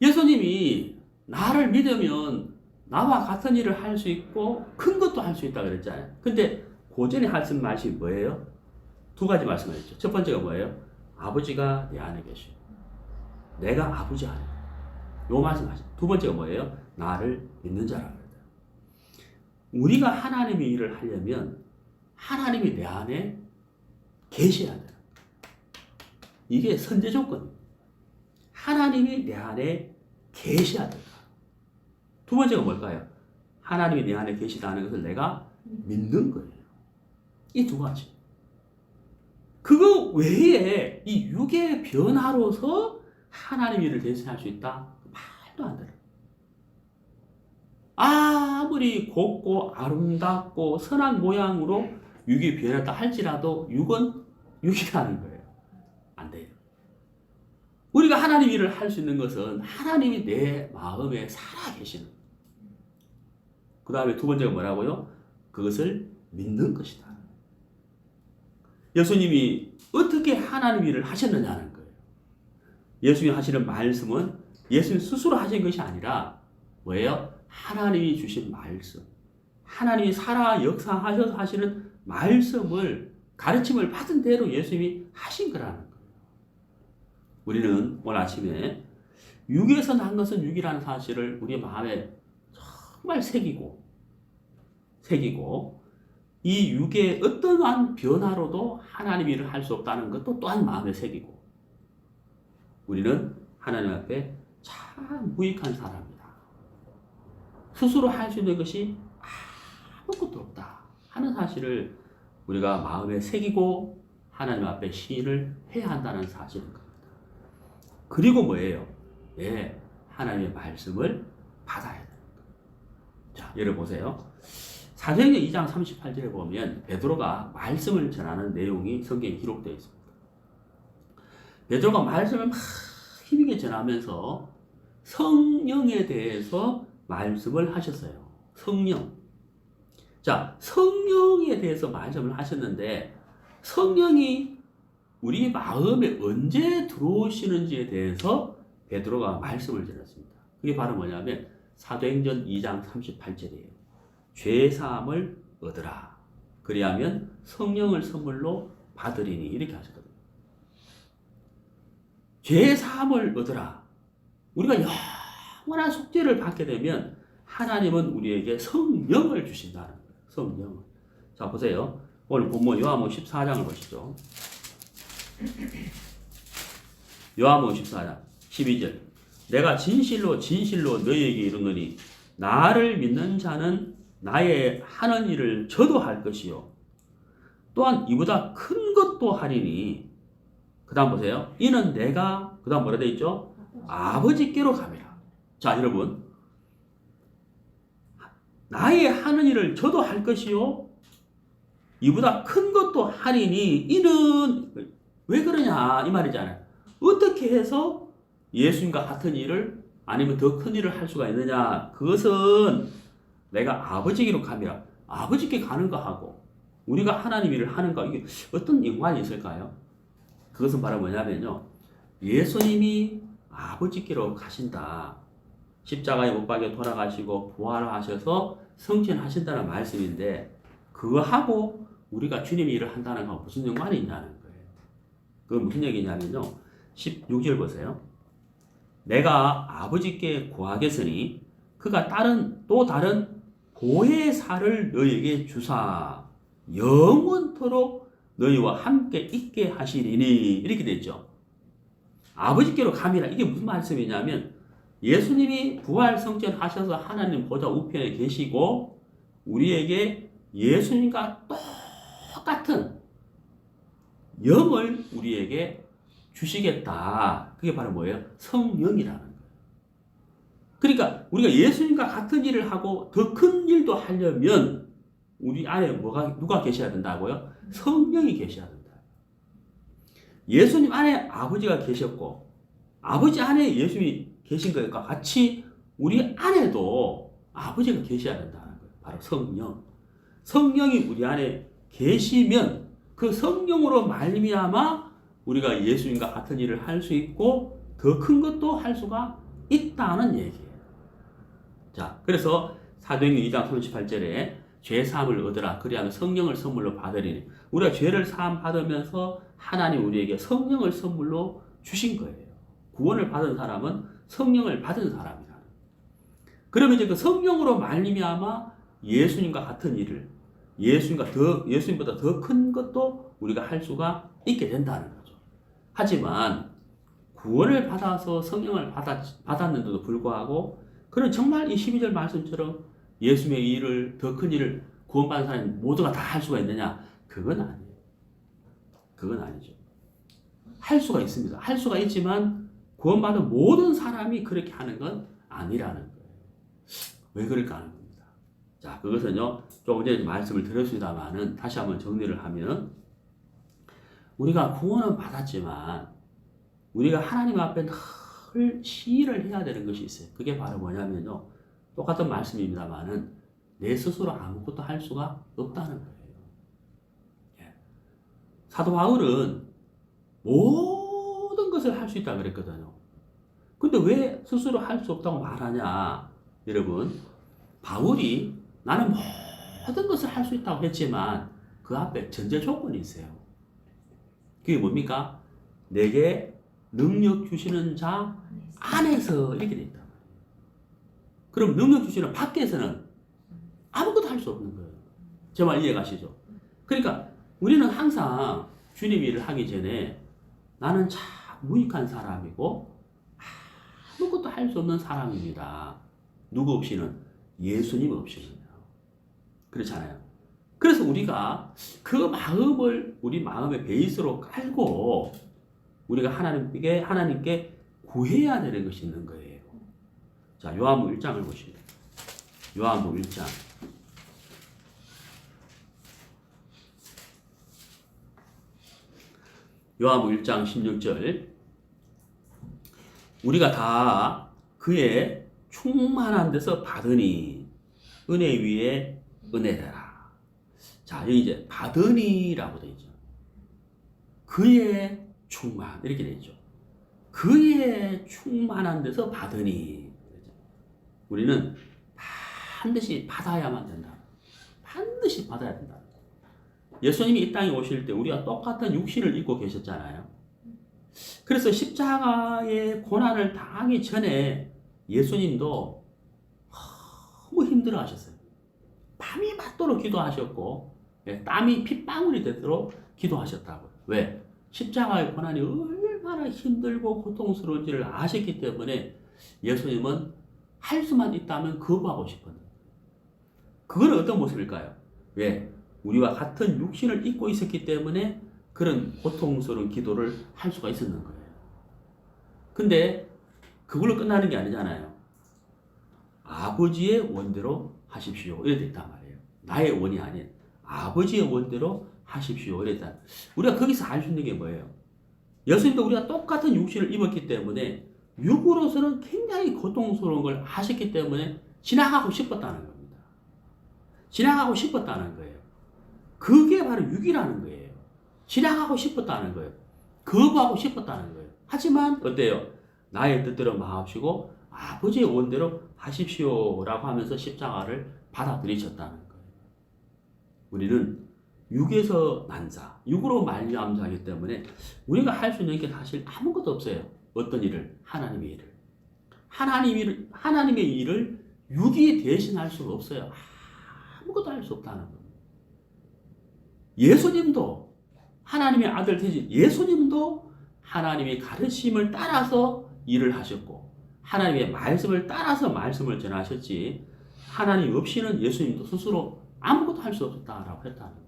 예수님이 나를 믿으면 나와 같은 일을 할 수 있고 큰 것도 할 수 있다 그랬잖아요. 근데 그 전에 하신 말씀이 뭐예요? 두 가지 말씀하셨죠. 첫 번째가 뭐예요? 아버지가 내 안에 계시고 내가 아버지 안에. 요 말씀하셨죠. 두 번째가 뭐예요? 나를 믿는 자라 그랬어요. 우리가 하나님의 일을 하려면 하나님이 내 안에 계셔야 돼요. 이게 선제 조건입니다. 하나님이 내 안에 계셔야 된다. 두 번째가 뭘까요? 하나님이 내 안에 계시다는 것을 내가 믿는 거예요. 이 두 가지. 그거 외에 이 육의 변화로서 하나님 일을 대신할 수 있다? 말도 안 돼요. 아무리 곱고 아름답고 선한 모양으로 육이 변했다 할지라도 육은 육이라는 거예요. 안 돼요. 우리가 하나님 일을 할 수 있는 것은 하나님이 내 마음에 살아 계시는 거예요. 그 다음에 두 번째가 뭐라고요? 그것을 믿는 것이다. 예수님이 어떻게 하나님 일을 하셨느냐는 거예요. 예수님이 하시는 말씀은 예수님 스스로 하신 것이 아니라 뭐예요? 하나님이 주신 말씀. 하나님이 살아 역사하셔서 하시는 말씀을 가르침을 받은 대로 예수님이 하신 거라는 거예요. 우리는 오늘 아침에 육에서 난 것은 육이라는 사실을 우리 마음에 정말 새기고 이 육의 어떠한 변화로도 하나님 일을 할 수 없다는 것도 또한 마음에 새기고 우리는 하나님 앞에 참 무익한 사람이다. 스스로 할 수 있는 것이 아무것도 없다 하는 사실을 우리가 마음에 새기고 하나님 앞에 시인을 해야 한다는 사실인 겁니다. 그리고 뭐예요? 네, 하나님의 말씀을 받아야 됩니다. 자, 예를 보세요. 사도행전 2장 38절에 보면 베드로가 말씀을 전하는 내용이 성경에 기록되어 있습니다. 베드로가 말씀을 막 힘있게 전하면서 성령에 대해서 말씀을 하셨어요. 성령. 자, 성령에 대해서 말씀을 하셨는데 성령이 우리 마음에 언제 들어오시는지에 대해서 베드로가 말씀을 드렸습니다. 그게 바로 뭐냐면 사도행전 2장 38절이에요. 죄사함을 얻으라. 그리하면 성령을 선물로 받으리니 이렇게 하셨거든요. 죄사함을 얻으라. 우리가 영원한 속죄를 받게 되면 하나님은 우리에게 성령을 주신다는 거예요. 성령을. 자, 보세요. 오늘 본문 요한복음 14장을 보시죠. 요한복음 14장 12절. 내가 진실로 너희에게 이르노니 나를 믿는 자는 나의 하는 일을 저도 할 것이요 또한 이보다 큰 것도 하리니. 그 다음 보세요. 이는 내가 그 다음 뭐라 돼 있죠? 아버지께로 가미라. 자, 여러분. 나의 하는 일을 저도 할 것이요. 이보다 큰 것도 하리니 이는 왜 그러냐 이 말이잖아요. 어떻게 해서 예수님과 같은 일을 아니면 더 큰 일을 할 수가 있느냐. 그것은 내가 아버지께로 가미라. 아버지께 가는 거하고 우리가 하나님 일을 하는 거 이게 어떤 연관이 있을까요? 그것은 바로 뭐냐면요. 예수님이 아버지께로 가신다. 십자가에 못 박혀 돌아가시고 부활하셔서 승천하신다는 말씀인데 그거하고 우리가 주님의 일을 한다는 건 무슨 연관이 있냐는 거예요. 그건 무슨 얘기냐면요. 16절 보세요. 내가 아버지께 구하겠으니 그가 또 다른 보혜사를 너희에게 주사 영원토록 너희와 함께 있게 하시리니 이렇게 됐죠. 아버지께로 감이라. 이게 무슨 말씀이냐면 예수님이 부활 승천하셔서 하나님 보좌 우편에 계시고 우리에게 예수님과 똑같은 영을 우리에게 주시겠다. 그게 바로 뭐예요? 성령이라는 거예요. 그러니까 우리가 예수님과 같은 일을 하고 더 큰 일도 하려면 우리 안에 누가 계셔야 된다고요? 성령이 계셔야 된다. 예수님 안에 아버지가 계셨고 아버지 안에 예수님이 계신 것과 같이 우리 안에도 아버지가 계셔야 된다는 거예요. 바로 성령. 성령이 우리 안에 계시면 그 성령으로 말미암아 우리가 예수님과 같은 일을 할 수 있고 더 큰 것도 할 수가 있다는 얘기예요. 자, 그래서 사도행전 2장 38절에 죄 사함을 얻으라. 그리하면 성령을 선물로 받으리니 우리가 죄를 사함 받으면서 하나님 우리에게 성령을 선물로 주신 거예요. 구원을 받은 사람은 성령을 받은 사람이라. 그러면 이제 그 성령으로 말미암아 예수님과 같은 일을 예수님보다 더 큰 것도 우리가 할 수가 있게 된다는 거죠. 하지만 구원을 받아서 성령을 받았는데도 불구하고 그런 정말 이 12절 말씀처럼 예수님의 일을 더 큰 일을 구원받은 사람이 모두가 다 할 수가 있느냐? 그건 아니에요. 그건 아니죠. 할 수가 있습니다. 할 수가 있지만 구원받은 모든 사람이 그렇게 하는 건 아니라는 거예요. 왜 그럴까 하는 겁니다. 자, 그것은요. 조금 전에 말씀을 드렸습니다만은 다시 한번 정리를 하면 우리가 구원은 받았지만 우리가 하나님 앞에 늘 시일을 해야 되는 것이 있어요. 그게 바로 뭐냐면요. 똑같은 말씀입니다만은 내 스스로 아무것도 할 수가 없다는 거예요. 예. 사도 바울은 모든 것을 할 수 있다고 그랬거든요. 근데 왜 스스로 할 수 없다고 말하냐? 여러분, 바울이 나는 모든 것을 할 수 있다고 했지만 그 앞에 전제 조건이 있어요. 그게 뭡니까? 내게 능력 주시는 자 안에서 이렇게 돼 있다. 그럼 능력 주시는 밖에서는 아무것도 할 수 없는 거예요. 제 말 이해가시죠? 그러니까 우리는 항상 주님 일을 하기 전에 나는 참 무익한 사람이고 아무것도 할 수 없는 사람입니다. 누구 없이는? 예수님 없이는요. 그렇잖아요. 그래서 우리가 그 마음을 우리 마음의 베이스로 깔고 우리가 하나님께 구해야 되는 것이 있는 거예요. 자, 요한복음 1장을 보시죠. 요한복음 1장. 요한복음 1장 16절. 우리가 다 그의 충만한 데서 받으니 은혜 위에 은혜라. 자, 여기 이제 받으니라고 되어 있죠. 그의 충만 이렇게 되어 있죠. 그의 충만한 데서 받으니 우리는 반드시 받아야만 된다. 반드시 받아야 된다. 예수님이 이 땅에 오실 때 우리가 똑같은 육신을 입고 계셨잖아요. 그래서 십자가의 고난을 당하기 전에 예수님도 너무 힘들어 하셨어요. 밤이 맞도록 기도하셨고 땀이 핏방울이 되도록 기도하셨다고요. 왜? 십자가의 고난이 얼마나 힘들고 고통스러운지를 아셨기 때문에 예수님은 할 수만 있다면 거부하고 싶었는데 그건 어떤 모습일까요? 왜? 우리와 같은 육신을 입고 있었기 때문에 그런 고통스러운 기도를 할 수가 있었는 거예요. 근데 그걸로 끝나는 게 아니잖아요. 아버지의 원대로 하십시오. 이래 됐단 말이에요. 나의 원이 아닌 아버지의 원대로 하십시오. 이랬다. 우리가 거기서 알 수 있는 게 뭐예요? 예수님도 우리가 똑같은 육신을 입었기 때문에 육으로서는 굉장히 고통스러운 걸 하셨기 때문에 지나가고 싶었다는 겁니다. 지나가고 싶었다는 거예요. 그게 바로 육이라는 거예요. 지나가고 싶었다는 거예요. 거부하고 싶었다는 거예요. 하지만 어때요? 나의 뜻대로 마옵시고 아버지의 원대로 하십시오라고 하면서 십자가를 받아들이셨다는 거예요. 우리는 육에서 난 자, 육으로 말미암아 하기 때문에 우리가 할 수 있는 게 사실 아무것도 없어요. 어떤 일을? 하나님의 일을. 하나님의 일을 육이 대신할 수가 없어요. 아무것도 할 수 없다는 겁니다. 예수님도 하나님의 아들 되신 예수님도 하나님의 가르침을 따라서 일을 하셨고 하나님의 말씀을 따라서 말씀을 전하셨지 하나님 없이는 예수님도 스스로 아무것도 할 수 없었다라고 했다는 거예요.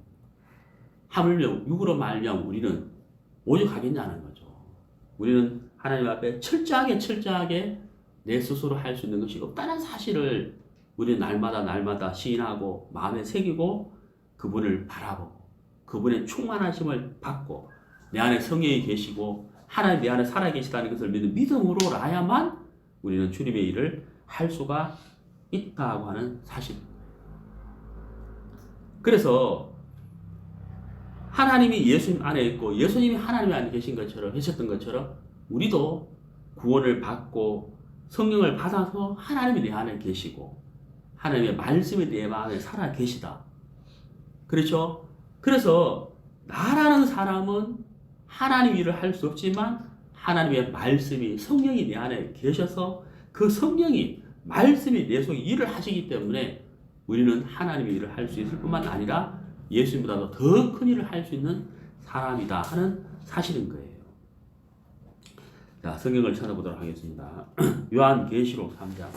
하물며 육으로 말미암아 우리는 오죽하겠냐는 거죠. 우리는 하나님 앞에 철저하게 내 스스로 할 수 있는 것이 없다는 사실을 우리는 날마다 시인하고 마음에 새기고 그분을 바라보고 그분의 충만하심을 받고 내 안에 성령이 계시고 하나님 내 안에 살아계시다는 것을 믿는 믿음으로라야만 우리는 주님의 일을 할 수가 있다고 하는 사실입니다. 그래서 하나님이 예수님 안에 있고 예수님이 하나님 안에 계신 것처럼 하셨던 것처럼 우리도 구원을 받고 성령을 받아서 하나님이 내 안에 계시고 하나님의 말씀이 내 마음에 살아 계시다. 그렇죠? 그래서 나라는 사람은 하나님 일을 할 수 없지만 하나님의 말씀이 성령이 내 안에 계셔서 그 성령이 말씀이 내 속에 일을 하시기 때문에 우리는 하나님의 일을 할 수 있을 뿐만 아니라 예수님보다도 더 큰 일을 할 수 있는 사람이다 하는 사실인 거예요. 자, 성경을 찾아보도록 하겠습니다. 요한계시록 3장.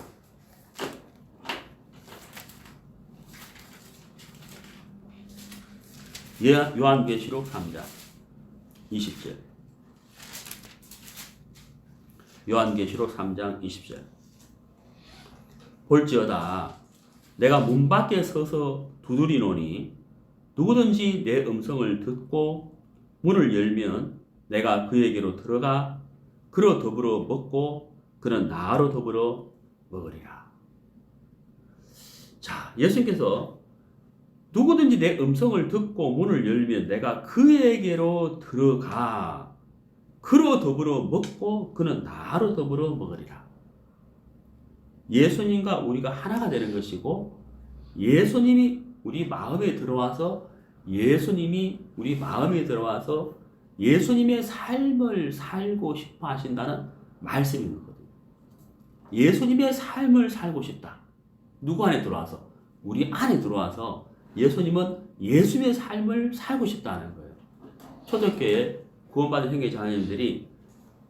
요한계시록 3장 20절. 요한계시록 3장 20절. 볼지어다 내가 문 밖에 서서 두드리노니 누구든지 내 음성을 듣고 문을 열면 내가 그에게로 들어가 그로 더불어 먹고 그는 나로 더불어 먹으리라. 자, 예수님께서 누구든지 내 음성을 듣고 문을 열면 내가 그에게로 들어가 그로 더불어 먹고 그는 나로 더불어 먹으리라. 예수님과 우리가 하나가 되는 것이고 예수님이 우리 마음에 들어와서 예수님이 우리 마음에 들어와서 예수님의 삶을 살고 싶어 하신다는 말씀이 있거든요. 예수님의 삶을 살고 싶다. 누구 안에 들어와서? 우리 안에 들어와서 예수님은 예수님의 삶을 살고 싶다는 거예요. 초대교회 구원받은 형제 자매님들이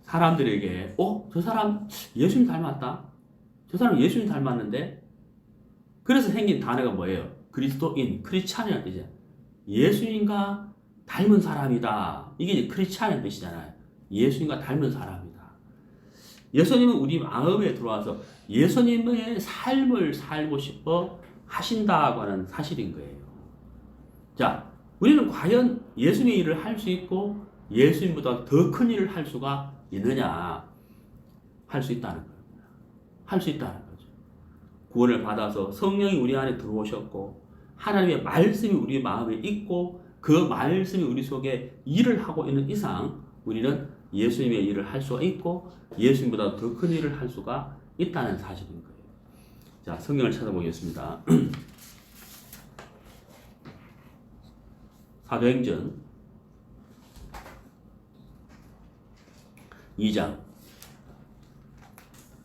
사람들에게 저 사람 예수님 닮았다. 저 사람 예수님 닮았는데 그래서 생긴 단어가 뭐예요? 그리스도인, 크리스찬이라는 뜻이에요. 예수님과 닮은 사람이다. 이게 크리스찬의 뜻이잖아요. 예수님과 닮은 사람이다. 예수님은 우리 마음에 들어와서 예수님의 삶을 살고 싶어 하신다고 하는 사실인 거예요. 자, 우리는 과연 예수님의 일을 할 수 있고 예수님보다 더 큰 일을 할 수가 있느냐? 할 수 있다는 거예요. 할 수 있다는 거죠. 구원을 받아서 성령이 우리 안에 들어오셨고 하나님의 말씀이 우리 마음에 있고 그 말씀이 우리 속에 일을 하고 있는 이상 우리는 예수님의 일을 할 수가 있고 예수님보다 더 큰 일을 할 수가 있다는 사실인 거예요. 자, 성경을 찾아보겠습니다. 사도행전 2장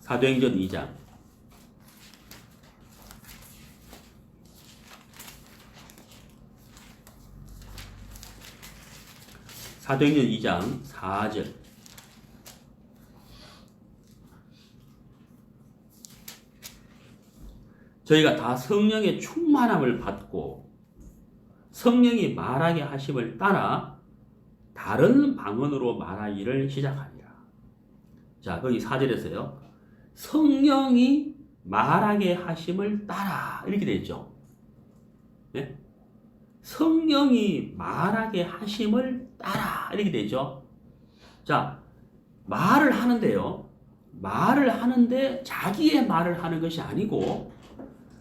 사도행전 2장 사도행전 2장 4절. 저희가 다 성령의 충만함을 받고 성령이 말하게 하심을 따라 다른 방언으로 말하기를 시작하니라. 자, 거기 4절에서요. 성령이 말하게 하심을 따라 이렇게 되어 있죠. 네? 성령이 말하게 하심을 따라 이렇게 되어 있죠. 자, 말을 하는데요. 말을 하는데 자기의 말을 하는 것이 아니고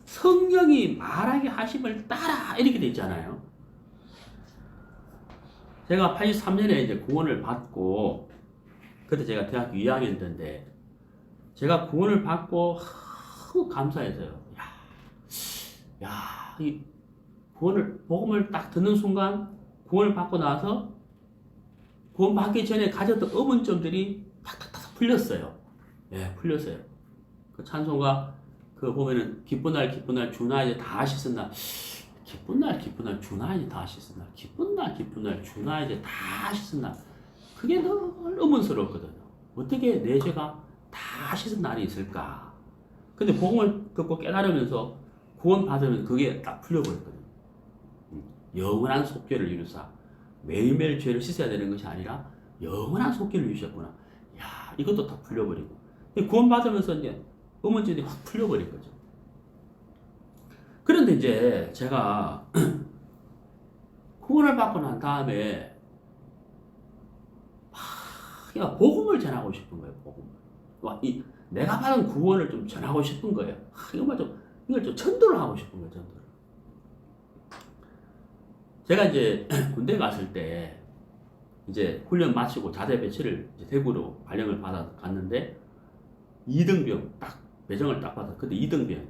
성령이 말하게 하심을 따라 이렇게 되어 있잖아요. 제가 83년에 이제 구원을 받고 그때 제가 대학교 2학년 때인데 제가 구원을 받고 너무 감사해서요. 이 복음을 딱 듣는 순간 구원을 받고 나서 구원 받기 전에 가졌던 의문점들이 탁탁탁 풀렸어요. 예, 풀렸어요. 그 찬송가 그 보면은 기쁜 날 기쁜 날 주나 이제 다 씻었나 기쁜 날 기쁜 날 주나 이제 다 씻었나 기쁜 날 기쁜 날 주나 이제 다 씻었나 그게 늘 의문스럽거든요. 어떻게 내 죄가 다 씻은 날이 있을까? 근데 복음을 듣고 깨달으면서 구원 받으면 그게 딱 풀려버렸거든요. 영원한 속죄를 이루사 매일매일 죄를 씻어야 되는 것이 아니라 영원한 속죄를 이루셨구나. 야, 이것도 다 풀려버리고 구원 받으면서 이제 의문점이 확 풀려버린 거죠. 그런데 이제 제가 구원을 받고 난 다음에 막 복음을 전하고 싶은 거예요. 복음을. 내가 받은 구원을 좀 전하고 싶은 거예요. 이걸 좀 전도를 하고 싶은 거예요. 전도를. 제가 이제 군대 갔을 때 이제 훈련 마치고 자대 배치를 이제 대구로 발령을 받아 갔는데 2등병 딱 배정을 딱 받아. 근데 2등병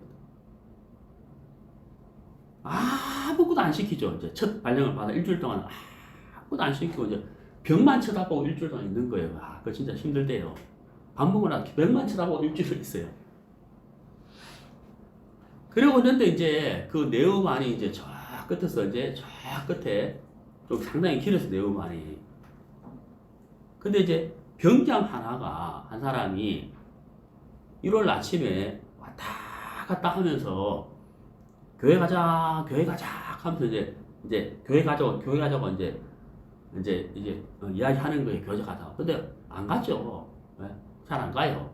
아무것도 안 시키죠. 이제 첫 발령을 받아 일주일 동안 아무것도 안 시키고 이제 벽만 쳐다보고 일주일 동안 있는 거예요. 그거 진짜 힘들대요. 밥 먹으나 벽만 쳐다보고 일주일 있어요. 그러고 있는데 이제 그 네오만이 이제 저 끝에서 이제 저 끝에 좀 상당히 길어서 네오만이. 근데 이제 병장 하나가 한 사람이 1월 아침에 왔다 갔다 하면서 교회 가자 하면서 이제 교회 가자고 이제 이야기하는 거예요. 교회 가자. 근데 안 가죠. 잘 안 가요.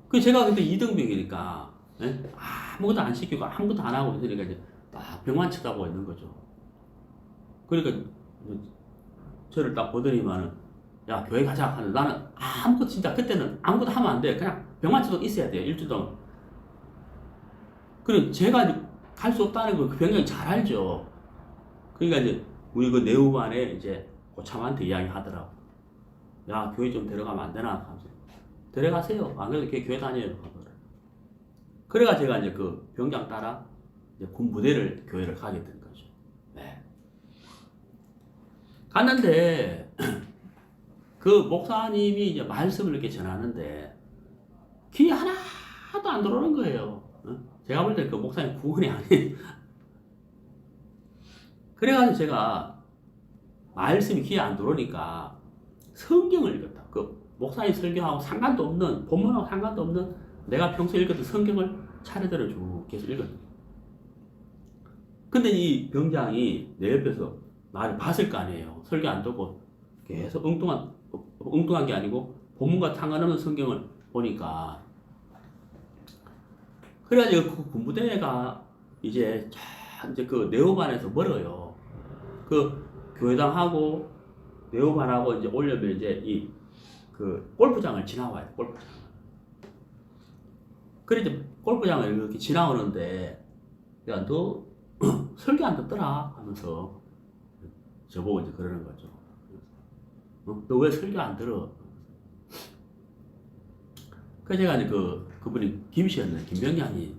그 제가 그때 2등병이니까 아무것도 안 시키고 아무것도 안 하고 있으니까 이제 딱 병만 쳐다보고 있는 거죠. 그러니까 저를 딱 보더니만은 야 교회 가자 하는 나는 아무것도 진짜 그때는 아무것도 하면 안 돼. 그냥 병만 쳐도 있어야 돼요. 일주일 동안. 그럼 제가 갈 수 없다는 걸 그 병장이 잘 알죠. 그러니까 이제 우리 그 내후반에 이제 고참한테 이야기하더라고. 야 교회 좀 데려가면 안 되나? 하면서 데려가세요. 안 그래도 교회 다녀요. 그래가 제가 이제 그 병장 따라 이제 군 부대를 교회를 가게 된 거죠. 네. 갔는데 그 목사님이 이제 말씀을 이렇게 전하는데 귀 하나도 안 들어오는 거예요. 제가 볼 때 그 목사님 구원이 아니에요. 그래가지고 제가 말씀이 귀에 안 들어오니까 성경을 읽었다. 그 목사님 설교하고 상관도 없는 본문하고 상관도 없는 내가 평소에 읽었던 성경을 차례대로 쭉 계속 읽었다. 근데 이 병장이 내 옆에서 나를 봤을 거 아니에요. 설교 안 듣고 계속 엉뚱한 게 아니고 본문과 상관없는 성경을 보니까 그래가지고 그 군부대가 이제 그 네오반에서 멀어요. 그 교회당하고 네오반하고 이제 오려면 이제 그 골프장을 지나와요. 골프장. 그래 이제 골프장을 이렇게 지나오는데 야 너 설교 안 듣더라 하면서 저보고 이제 그러는 거죠. 너 왜 설교 안 들어? 그래서 제가 이제 그분이 김씨였는데 김병장이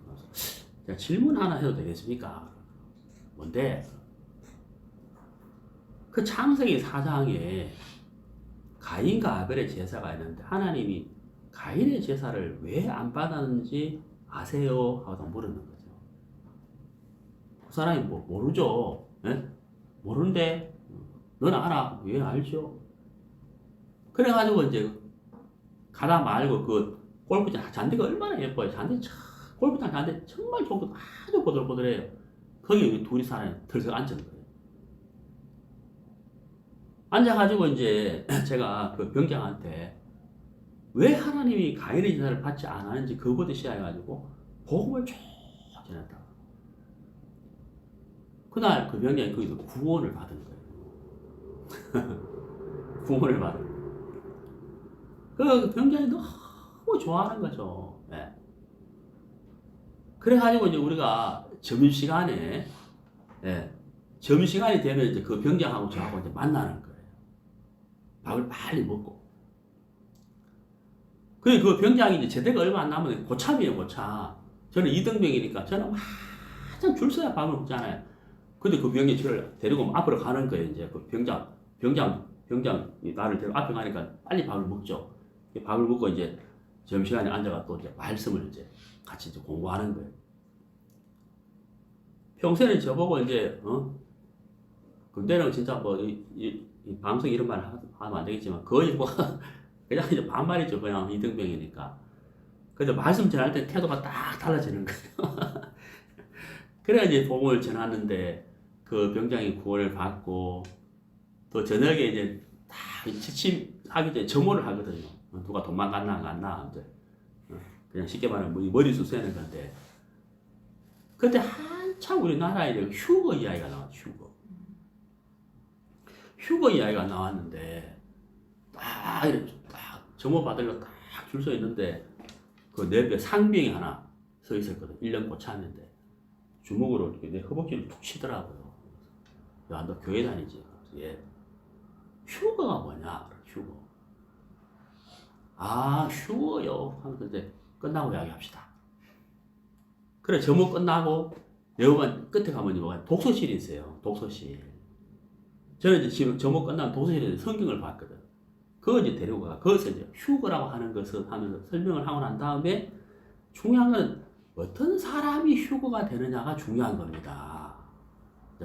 제가 질문 하나 해도 되겠습니까? 뭔데? 그 창세기 4장에 가인과 아벨의 제사가 있는데 하나님이 가인의 제사를 왜 안 받았는지 아세요? 하고 물었는 거죠. 그 사람이 모르죠. 네? 모르는데 너는 알아? 왜 알죠? 그래가지고 이제 가다 말고 그 골프장 잔디가 얼마나 예뻐요. 골프장 잔디 정말 좋고 아주 보들보들해요. 거기 둘이 사람이 들썩 앉은 거예요. 앉아가지고 이제 제가 그 병장한테 왜 하나님이 가인의 제사를 받지 않았는지 그것부터 시작해가지고 복음을 쭉 전했다. 그날 그 병장이 거기서 구원을 받은 거예요. 구원을 받은 거예요. 그 병장이 너무 좋아하는 거죠. 네. 그래가지고 이제 우리가 점심시간에, 네, 점심시간이 되면 이제 그 병장하고 저하고 이제 만나는 거예요. 밥을 빨리 먹고. 그래, 그 병장이 이제 제대가 얼마 안 남으면 고참이에요, 고참. 저는 2등병이니까 저는 한참 줄 서야 밥을 먹잖아요. 근데 그 병장이 저를 데리고 앞으로 가는 거예요, 이제. 그 병장이 나를 데리고 앞에 가니까 빨리 밥을 먹죠. 밥을 먹고 이제 점심시간에 앉아가 또 이제 말씀을 이제 같이 이제 공부하는 거예요. 평소에는 저보고 이제, 그때는 진짜 뭐, 이 방송 이런 말 하면 안 되겠지만, 거의 뭐, 그냥 이제 반말이죠. 그냥 이등병이니까. 그래서 말씀 전할 때 태도가 딱 달라지는 거예요. 그래 이제 복음을 전하는데, 그 병장이 구원을 받고, 또 저녁에 이제 다 취침하기 전에 점호를 하거든요. 누가 도망갔나 안 갔나, 이제. 그냥 쉽게 말하면 머리숱 세는 건데. 그때 한참 우리나라에 휴거 이야기가 나왔죠, 휴거 이야기가 나왔는데, 딱, 이렇게 딱, 점호 받으려고 딱 줄 서 있는데, 그 내 옆에 상병이 하나 서 있었거든. 1년 고참인데. 주먹으로 이렇게 내 허벅지를 툭 치더라고요. 야, 너 교회 다니지? 예. 휴거가 뭐냐? 휴거. 아, 휴거요. 하면서 이제 끝나고 이야기합시다. 그래, 점호 끝나고, 여관 끝에 가면 뭐가 독서실이 있어요. 독서실. 저는 이제 지금 점호 끝나면 독서실에 성경을 봤거든. 그거 이제 데리고 가. 거기서 이제 휴거라고 하는 것을 하면서 설명을 하고 난 다음에 중요한 건 어떤 사람이 휴거가 되느냐가 중요한 겁니다.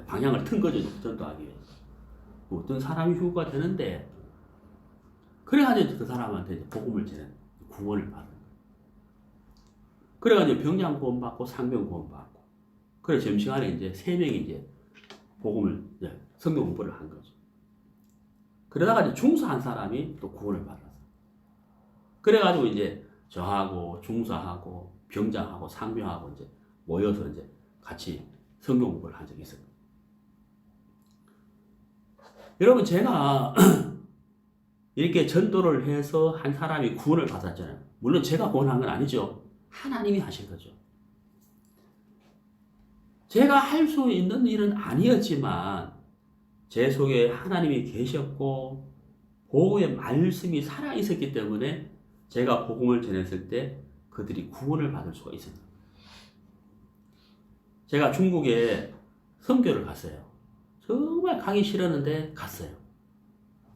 방향을 튼 거죠. 전도하기 위해서. 어떤 사람이 휴거가 되는데, 그래가지고 그 사람한테 이제 복음을 전해, 구원을 받은 거예요. 그래가지고 병장 구원받고 상병 구원받고, 그래 점심시간에 이제 3명이 이제 복음을, 이제 성경 공부를 한 거죠. 그러다가 이제 중사한 사람이 또 구원을 받았어요. 그래가지고 이제 저하고 중사하고 병장하고 상병하고 이제 모여서 이제 같이 성경 공부를 한 적이 있어요. 여러분, 제가 이렇게 전도를 해서 한 사람이 구원을 받았잖아요. 물론 제가 구원한 건 아니죠. 하나님이 하신 거죠. 제가 할 수 있는 일은 아니었지만 제 속에 하나님이 계셨고 복음의 말씀이 살아 있었기 때문에 제가 복음을 전했을 때 그들이 구원을 받을 수가 있었습니다. 제가 중국에 선교를 갔어요. 정말 가기 싫었는데 갔어요.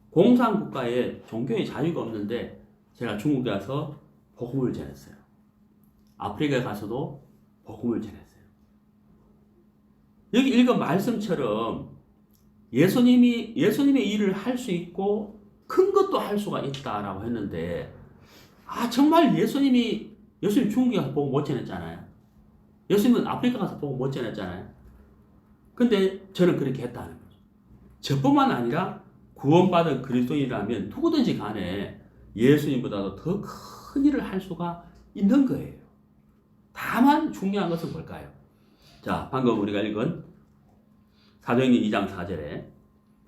공산국가에 종교의 자유가 없는데 제가 중국에 가서 복음을 전했어요. 아프리카에 가서도 복음을 전했어요. 여기 읽은 말씀처럼 예수님의 일을 할 수 있고 큰 것도 할 수가 있다라고 했는데, 정말 예수님 중국에 가서 복음 못 전했잖아요. 예수님은 아프리카 가서 복음 못 전했잖아요. 근데 저는 그렇게 했다는 거죠. 저뿐만 아니라 구원받은 그리스도인이라면 누구든지 간에 예수님보다도 더 큰 일을 할 수가 있는 거예요. 다만 중요한 것은 뭘까요? 자, 방금 우리가 읽은 사도행전 2장 4절에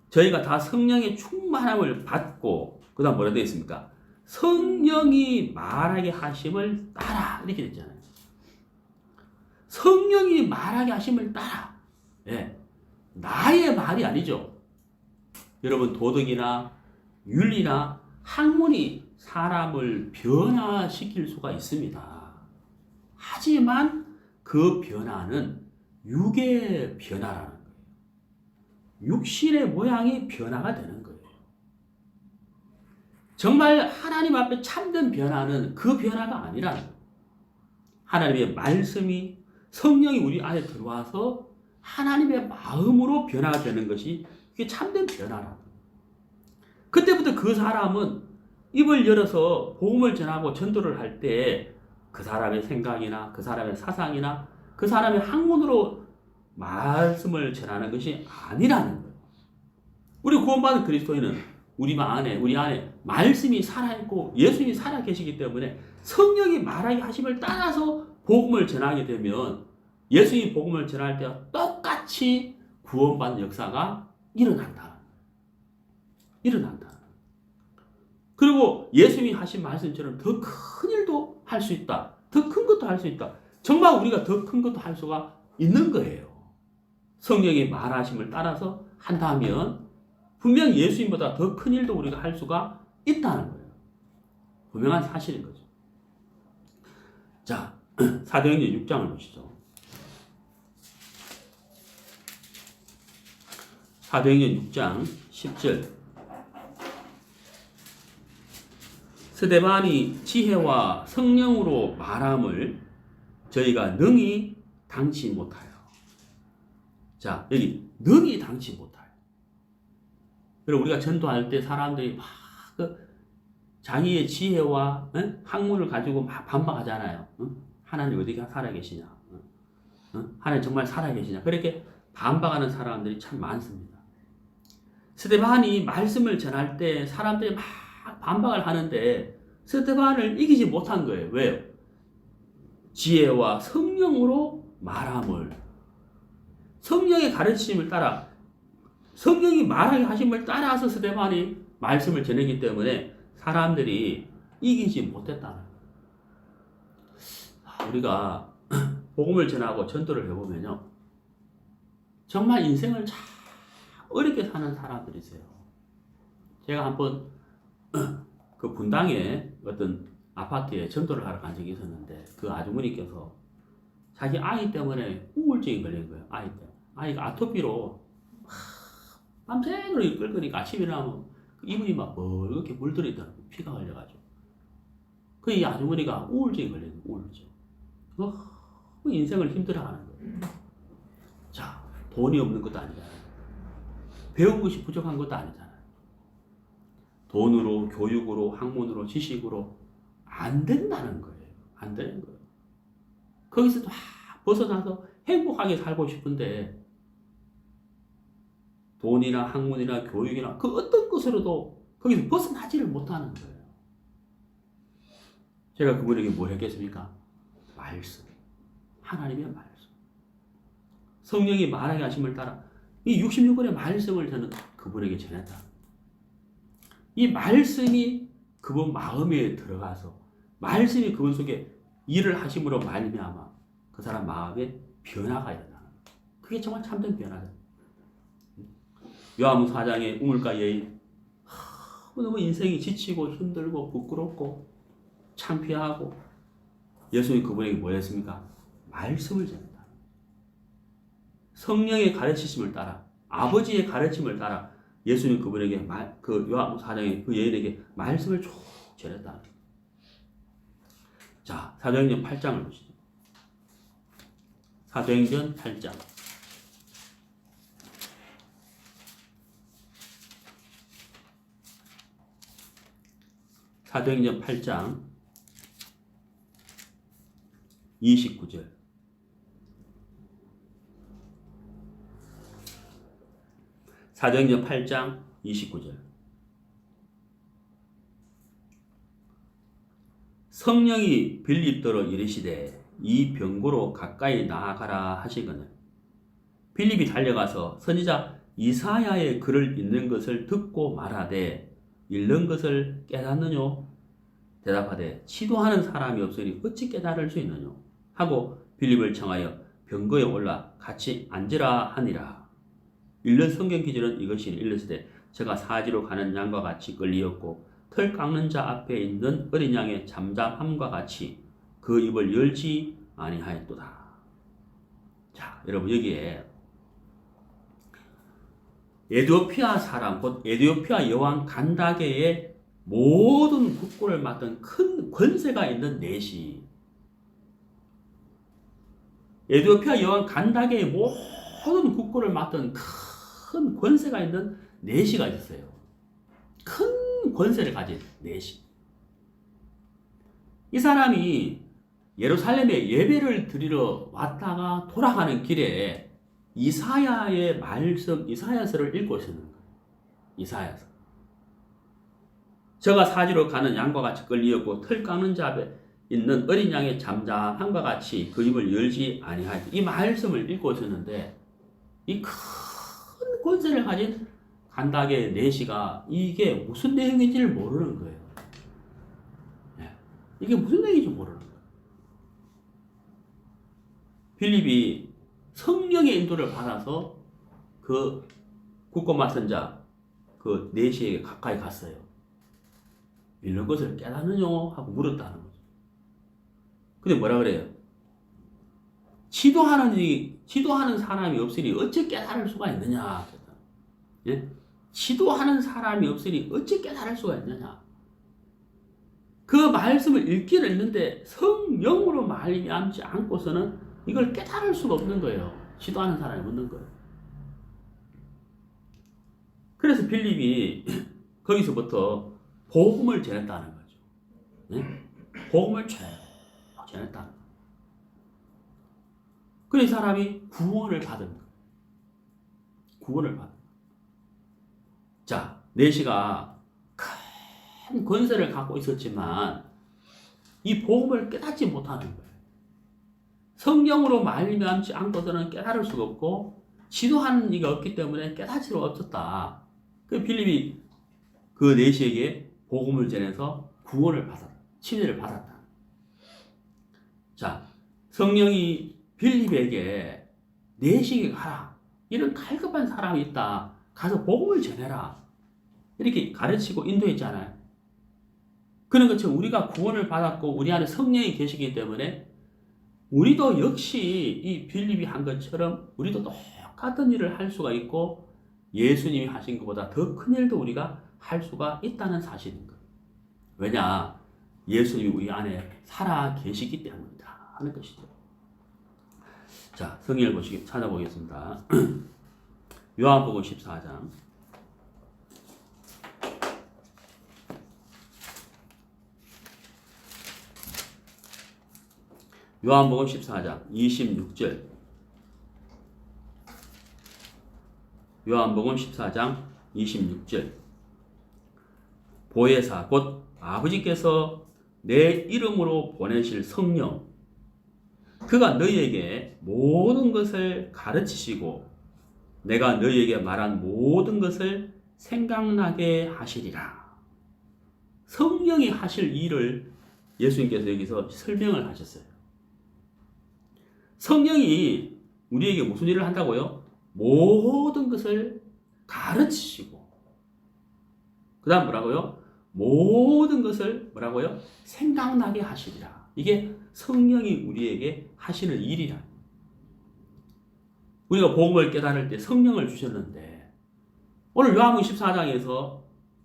저희가 다 성령의 충만함을 받고, 그 다음 뭐라 되어 있습니까? 성령이 말하게 하심을 따라, 이렇게 됐잖아요. 성령이 말하게 하심을 따라. 예. 나의 말이 아니죠. 여러분, 도덕이나 윤리나 학문이 사람을 변화시킬 수가 있습니다. 하지만 그 변화는 육의 변화라는 거예요. 육신의 모양이 변화가 되는 거예요. 정말 하나님 앞에 참된 변화는 그 변화가 아니라는 거예요. 하나님의 말씀이, 성령이 우리 안에 들어와서 하나님의 마음으로 변화가 되는 것이 그게 참된 변화라는 거예요. 그때부터 그 사람은 입을 열어서 복음을 전하고 전도를 할 때 그 사람의 생각이나 그 사람의 사상이나 그 사람의 학문으로 말씀을 전하는 것이 아니라는 거예요. 우리 구원받은 그리스도인은 우리 안에 말씀이 살아있고 예수님이 살아계시기 때문에 성령이 말하게 하심을 따라서 복음을 전하게 되면 예수님이 복음을 전할 때와 똑같이 구원받는 역사가 일어난다. 그리고 예수님이 하신 말씀처럼 더 큰 일도 할 수 있다. 더 큰 것도 할 수 있다. 정말 우리가 더 큰 것도 할 수가 있는 거예요. 성령의 말하심을 따라서 한다면 분명 예수님보다 더 큰 일도 우리가 할 수가 있다는 거예요. 분명한 사실인 거죠. 자, 사도행전 6장을 보시죠. 사도행전 6장 10절. 스데반이 지혜와 성령으로 말함을 저희가 능히 당치 못하여. 자, 여기 능히 당치 못하여. 그리고 우리가 전도할 때 사람들이 막 자기의 지혜와 학문을 가지고 막 반박하잖아요. 하나님 어디 살아계시냐? 하나님 정말 살아계시냐? 그렇게 반박하는 사람들이 참 많습니다. 스데반이 말씀을 전할 때 사람들이 막 반박을 하는데 스데반을 이기지 못한 거예요. 왜요? 지혜와 성령으로 말함을, 성령의 가르침을 따라, 성령이 말하게 하심을 따라서 스데반이 말씀을 전했기 때문에 사람들이 이기지 못했다는 거예요. 우리가 복음을 전하고 전도를 해보면요, 정말 인생을 참 어렵게 사는 사람들이세요. 제가 한번 그 분당에 어떤 아파트에 전도를 하러 간 적이 있었는데 그 아주머니께서 자기 아이 때문에 우울증이 걸린 거예요. 아이 때문에. 아이가 아토피로 밤새도록 끓으니까 아침에 일어나면 이분이 막 멀겋게 물들어 있다는 거예요. 피가 흘려가지고. 그 이 아주머니가 우울증이 걸린 거예요. 우울증. 그 인생을 힘들어하는 거예요. 자, 돈이 없는 것도 아니잖아요. 배운 것이 부족한 것도 아니잖아요. 돈으로, 교육으로, 학문으로, 지식으로 안 된다는 거예요. 안 되는 거예요. 거기서 막 벗어나서 행복하게 살고 싶은데 돈이나 학문이나 교육이나 그 어떤 것으로도 거기서 벗어나지를 못하는 거예요. 제가 그분에게 뭘 했겠습니까? 말씀. 하나님의 말씀. 성령이 말하게 하심을 따라 이 66권의 말씀을 저는 그분에게 전했다. 이 말씀이 그분 마음에 들어가서 말씀이 그분 속에 일을 하심으로 말미암아 그 사람 마음에 변화가 일어나는 거예요. 그게 정말 참된 변화죠. 요한복음 4장의 우물가 여인, 너무 인생이 지치고 힘들고 부끄럽고 창피하고 예수님이 그분에게 뭐 했습니까? 말씀을 전했다. 성령의 가르치심을 따라, 아버지의 가르침을 따라 예수님 그분에게 그 요한복음 4장의 그 여인에게 말씀을 쭉 전했다. 자, 사도행전 8장을 보시죠. 사도행전 8장. 사도행전 8장 29절. 사도행전 8장 29절. 성령이 빌립더러 이르시되 이 병고로 가까이 나아가라 하시거늘 빌립이 달려가서 선지자 이사야의 글을 읽는 것을 듣고 말하되 읽는 것을 깨닫느뇨? 대답하되 치도하는 사람이 없으니 어찌 깨달을 수 있느뇨? 하고 빌립을 청하여 병거에 올라 같이 앉으라 하니라. 읽는 성경 기준은 이것이 일렀으되 제가 사지로 가는 양과 같이 끌리었고 털 깎는 자 앞에 있는 어린 양의 잠잠함과 같이 그 입을 열지 아니하였도다. 자, 여러분 여기에 에디오피아 사람, 곧 에디오피아 여왕 간다게의 모든 국고를 맡은 큰 권세가 있는 넷이, 에디오피아 여왕 간다게의 모든 국고를 맡은 큰 권세가 있는 넷이가 있었어요. 큰 권세를 가진 넷이. 이 사람이 예루살렘에 예배를 드리러 왔다가 돌아가는 길에 이사야의 말씀, 이사야서를 읽고 있었는 거예요. 이사야서. 저가 사지로 가는 양과 같이 끌리었고 털 깎는 잡에 있는 어린 양의 잠잠함과 같이 그 입을 열지 아니하였다. 이 말씀을 읽고 있었는데 이 큰 권세를 가진 간닥의 내시가 이게 무슨 내용인지를 모르는 거예요. 이게 무슨 내용인지 모르는 거예요. 빌립이 성령의 인도를 받아서 그 굳고 맞선 자, 그 내시에게 가까이 갔어요. 이런 것을 깨닫느뇨? 하고 물었다는 거죠. 근데 뭐라 그래요? 지도하는 사람이 없으니 어찌 깨달을 수가 있느냐? 예? 지도하는 사람이 없으니 어찌 깨달을 수가 있느냐? 그 말씀을 읽기는 읽는데 성령으로 말미암지 않고서는 이걸 깨달을 수가 없는 거예요. 지도하는 사람이 없는 거예요. 그래서 빌립이 거기서부터 복음을 전했다는 거죠. 네? 복음을 쭉 전했다는 거예요. 그래서 이 사람이 구원을 받은 거예요. 구원을 받은 거예요. 자, 내시가 큰 권세를 갖고 있었지만 이 복음을 깨닫지 못하는 거예요. 성령으로 말미암지 않고서는 깨달을 수가 없고 지도하는 이가 없기 때문에 깨달을 수가 없었다. 그 빌립이 그 내시에게 복음을 전해서 구원을 받았다. 치료를 받았다. 자, 성령이 빌립에게 내시에게 가라. 이런 갈급한 사람이 있다. 가서 복음을 전해라. 이렇게 가르치고 인도했잖아요. 그런 것처럼 우리가 구원을 받았고 우리 안에 성령이 계시기 때문에 우리도 역시 이 빌립이 한 것처럼 우리도 똑같은 일을 할 수가 있고 예수님이 하신 것보다 더 큰 일도 우리가 할 수가 있다는 사실인 거예요. 왜냐? 예수님이 우리 안에 살아 계시기 때문이다 하는 것이죠. 자, 성경을 찾아보겠습니다. 요한복음 14장. 요한복음 14장 26절. 요한복음 14장 26절. 보혜사 곧 아버지께서 내 이름으로 보내실 성령 그가 너희에게 모든 것을 가르치시고 내가 너희에게 말한 모든 것을 생각나게 하시리라. 성령이 하실 일을 예수님께서 여기서 설명을 하셨어요. 성령이 우리에게 무슨 일을 한다고요? 모든 것을 가르치시고 그 다음 뭐라고요? 모든 것을 뭐라고요? 생각나게 하시리라. 이게 성령이 우리에게 하시는 일이라. 우리가 복음을 깨달을 때 성령을 주셨는데 오늘 요한복음 14장에서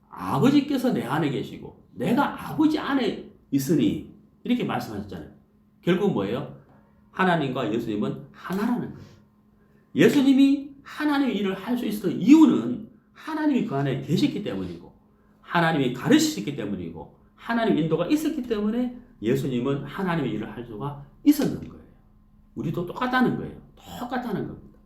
아버지께서 내 안에 계시고 내가 아버지 안에 있으니 이렇게 말씀하셨잖아요. 결국 뭐예요? 하나님과 예수님은 하나라는 거예요. 예수님이 하나님의 일을 할 수 있었던 이유는 하나님이 그 안에 계셨기 때문이고 하나님이 가르치셨기 때문이고 하나님 인도가 있었기 때문에 예수님은 하나님의 일을 할 수가 있었는 거예요. 우리도 똑같다는 거예요. 똑같다는 겁니다.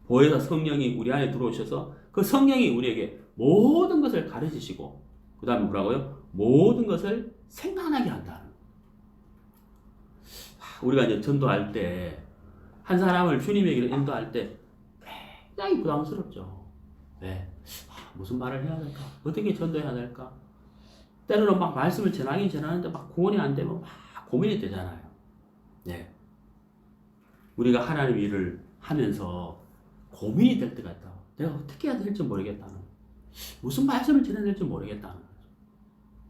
보혜사 성령이 우리 안에 들어오셔서 그 성령이 우리에게 모든 것을 가르치시고 그 다음에 뭐라고요? 모든 것을 생각나게 한다는 거예요. 우리가 이제 전도할 때 한 사람을 주님에게 인도할 때 굉장히 부담스럽죠. 왜? 무슨 말을 해야 될까? 어떻게 전도해야 될까? 때로는 막 말씀을 전하는데 막 구원이 안 되면 막 고민이 되잖아요. 네. 우리가 하나님의 일을 하면서 고민이 될 때가 있다. 내가 어떻게 해야 될지 모르겠다는 무슨 말씀을 전해야 될지 모르겠다는 거죠.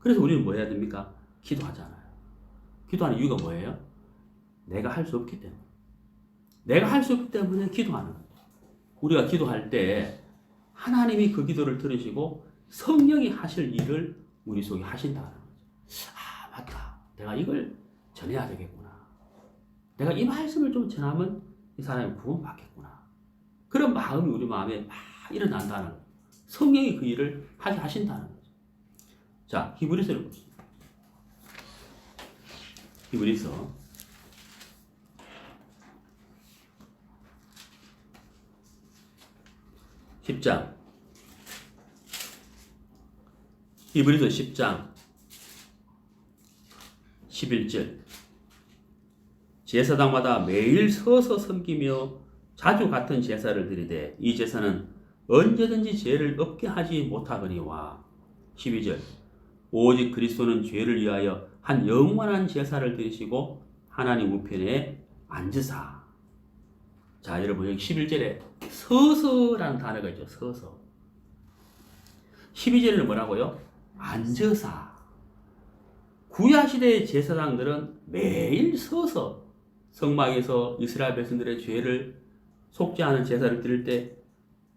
그래서 우리는 뭐 해야 됩니까? 기도하잖아요. 기도하는 이유가 뭐예요? 내가 할 수 없기 때문에. 내가 할 수 없기 때문에 기도하는 거예요. 우리가 기도할 때 하나님이 그 기도를 들으시고 성령이 하실 일을 우리 속에 하신다는 거죠. 아, 맞다. 내가 이걸 전해야 되겠구나. 내가 이 말씀을 좀 전하면 이 사람이 구원받겠구나. 그런 마음이 우리 마음에 막 일어난다는 거예요. 성령이 그 일을 하게 하신다는 거죠. 자, 히브리서를 보십시오. 히브리서 10장 히브리서 10장 11절 제사장마다 매일 서서 섬기며 자주 같은 제사를 드리되 이 제사는 언제든지 죄를 없게 하지 못하거니와 12절 오직 그리스도는 죄를 위하여 한 영원한 제사를 드리시고 하나님 우편에 앉으사. 자, 여러분 여기 11절에 서서라는 단어가 있죠. 서서. 12절에는 뭐라고요? 앉으사. 구약시대의 제사장들은 매일 서서 성막에서 이스라엘 백성들의 죄를 속죄하는 제사를 드릴 때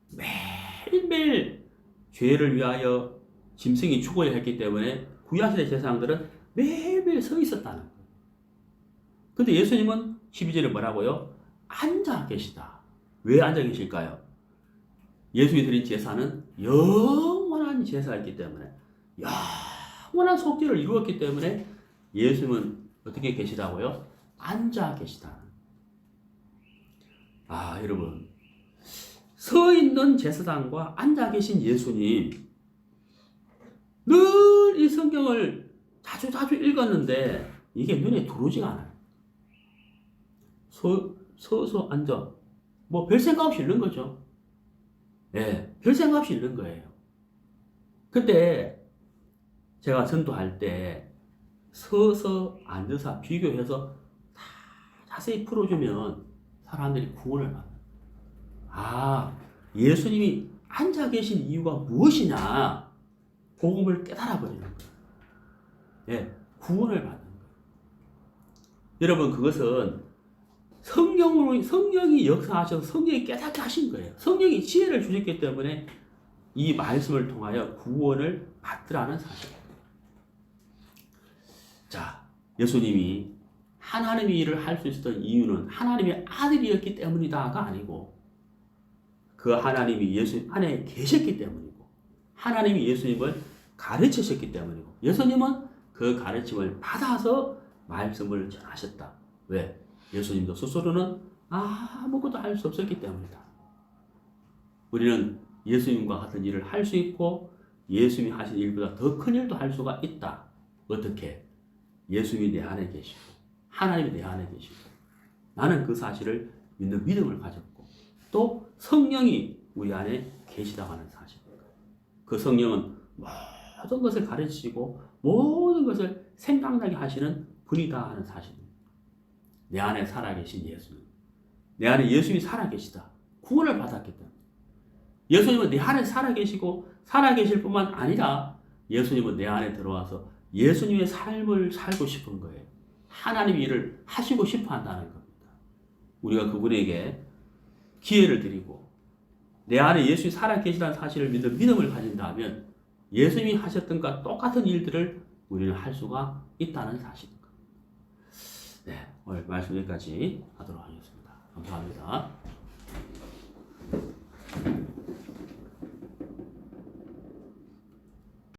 매일매일 죄를 위하여 짐승이 죽어야 했기 때문에 구약시대 제사장들은 매일매일 서 있었다는 거예요. 근데 예수님은 12절에 뭐라고요? 앉아 계시다. 왜 앉아 계실까요? 예수님이 드린 제사는 영원한 제사였기 때문에 영원한 속죄를 이루었기 때문에 예수님은 어떻게 계시다고요? 앉아 계시다. 아, 여러분 서 있는 제사장과 앉아 계신 예수님 늘 이 성경을 자주 읽었는데 이게 눈에 들어오지가 않아요. 서서 앉아 뭐 별 생각 없이 읽는 거죠. 예, 별 생각 없이 읽는 거예요. 그때 제가 전도할 때 서서 앉아서 비교해서 다 자세히 풀어주면 사람들이 구원을 받아요. 아, 예수님이 앉아 계신 이유가 무엇이냐? 복음을 깨달아 버리는 거예요. 예, 구원을 받는 거예요. 여러분 그것은 성령이 역사하셔서 성령이 깨닫게 하신 거예요. 성령이 지혜를 주셨기 때문에 이 말씀을 통하여 구원을 받으라는 사실입니다. 자, 예수님이 하나님의 일을 할 수 있었던 이유는 하나님의 아들이었기 때문이다가 아니고 그 하나님이 예수님 안에 계셨기 때문이고 하나님이 예수님을 가르치셨기 때문이고 예수님은 그 가르침을 받아서 말씀을 전하셨다. 왜? 예수님도 스스로는 아무것도 할 수 없었기 때문이다. 우리는 예수님과 같은 일을 할 수 있고 예수님이 하신 일보다 더 큰 일도 할 수가 있다. 어떻게? 예수님이 내 안에 계시고 하나님이 내 안에 계시고 나는 그 사실을 믿는 믿음을 가졌고 또 성령이 우리 안에 계시다고 하는 사실입니다. 그 성령은 모든 것을 가르치시고 모든 것을 생각나게 하시는 분이다 하는 사실입니다. 내 안에 살아계신 예수님. 내 안에 예수님이 살아계시다. 구원을 받았기 때문에. 예수님은 내 안에 살아계시고 살아계실 뿐만 아니라 예수님은 내 안에 들어와서 예수님의 삶을 살고 싶은 거예요. 하나님의 일을 하시고 싶어 한다는 겁니다. 우리가 그분에게 기회를 드리고 내 안에 예수님이 살아계시다는 사실을 믿는 믿음을 가진다면 예수님이 하셨던 것과 똑같은 일들을 우리는 할 수가 있다는 사실입니다. 네, 오늘 말씀 여기까지 하도록 하겠습니다. 감사합니다.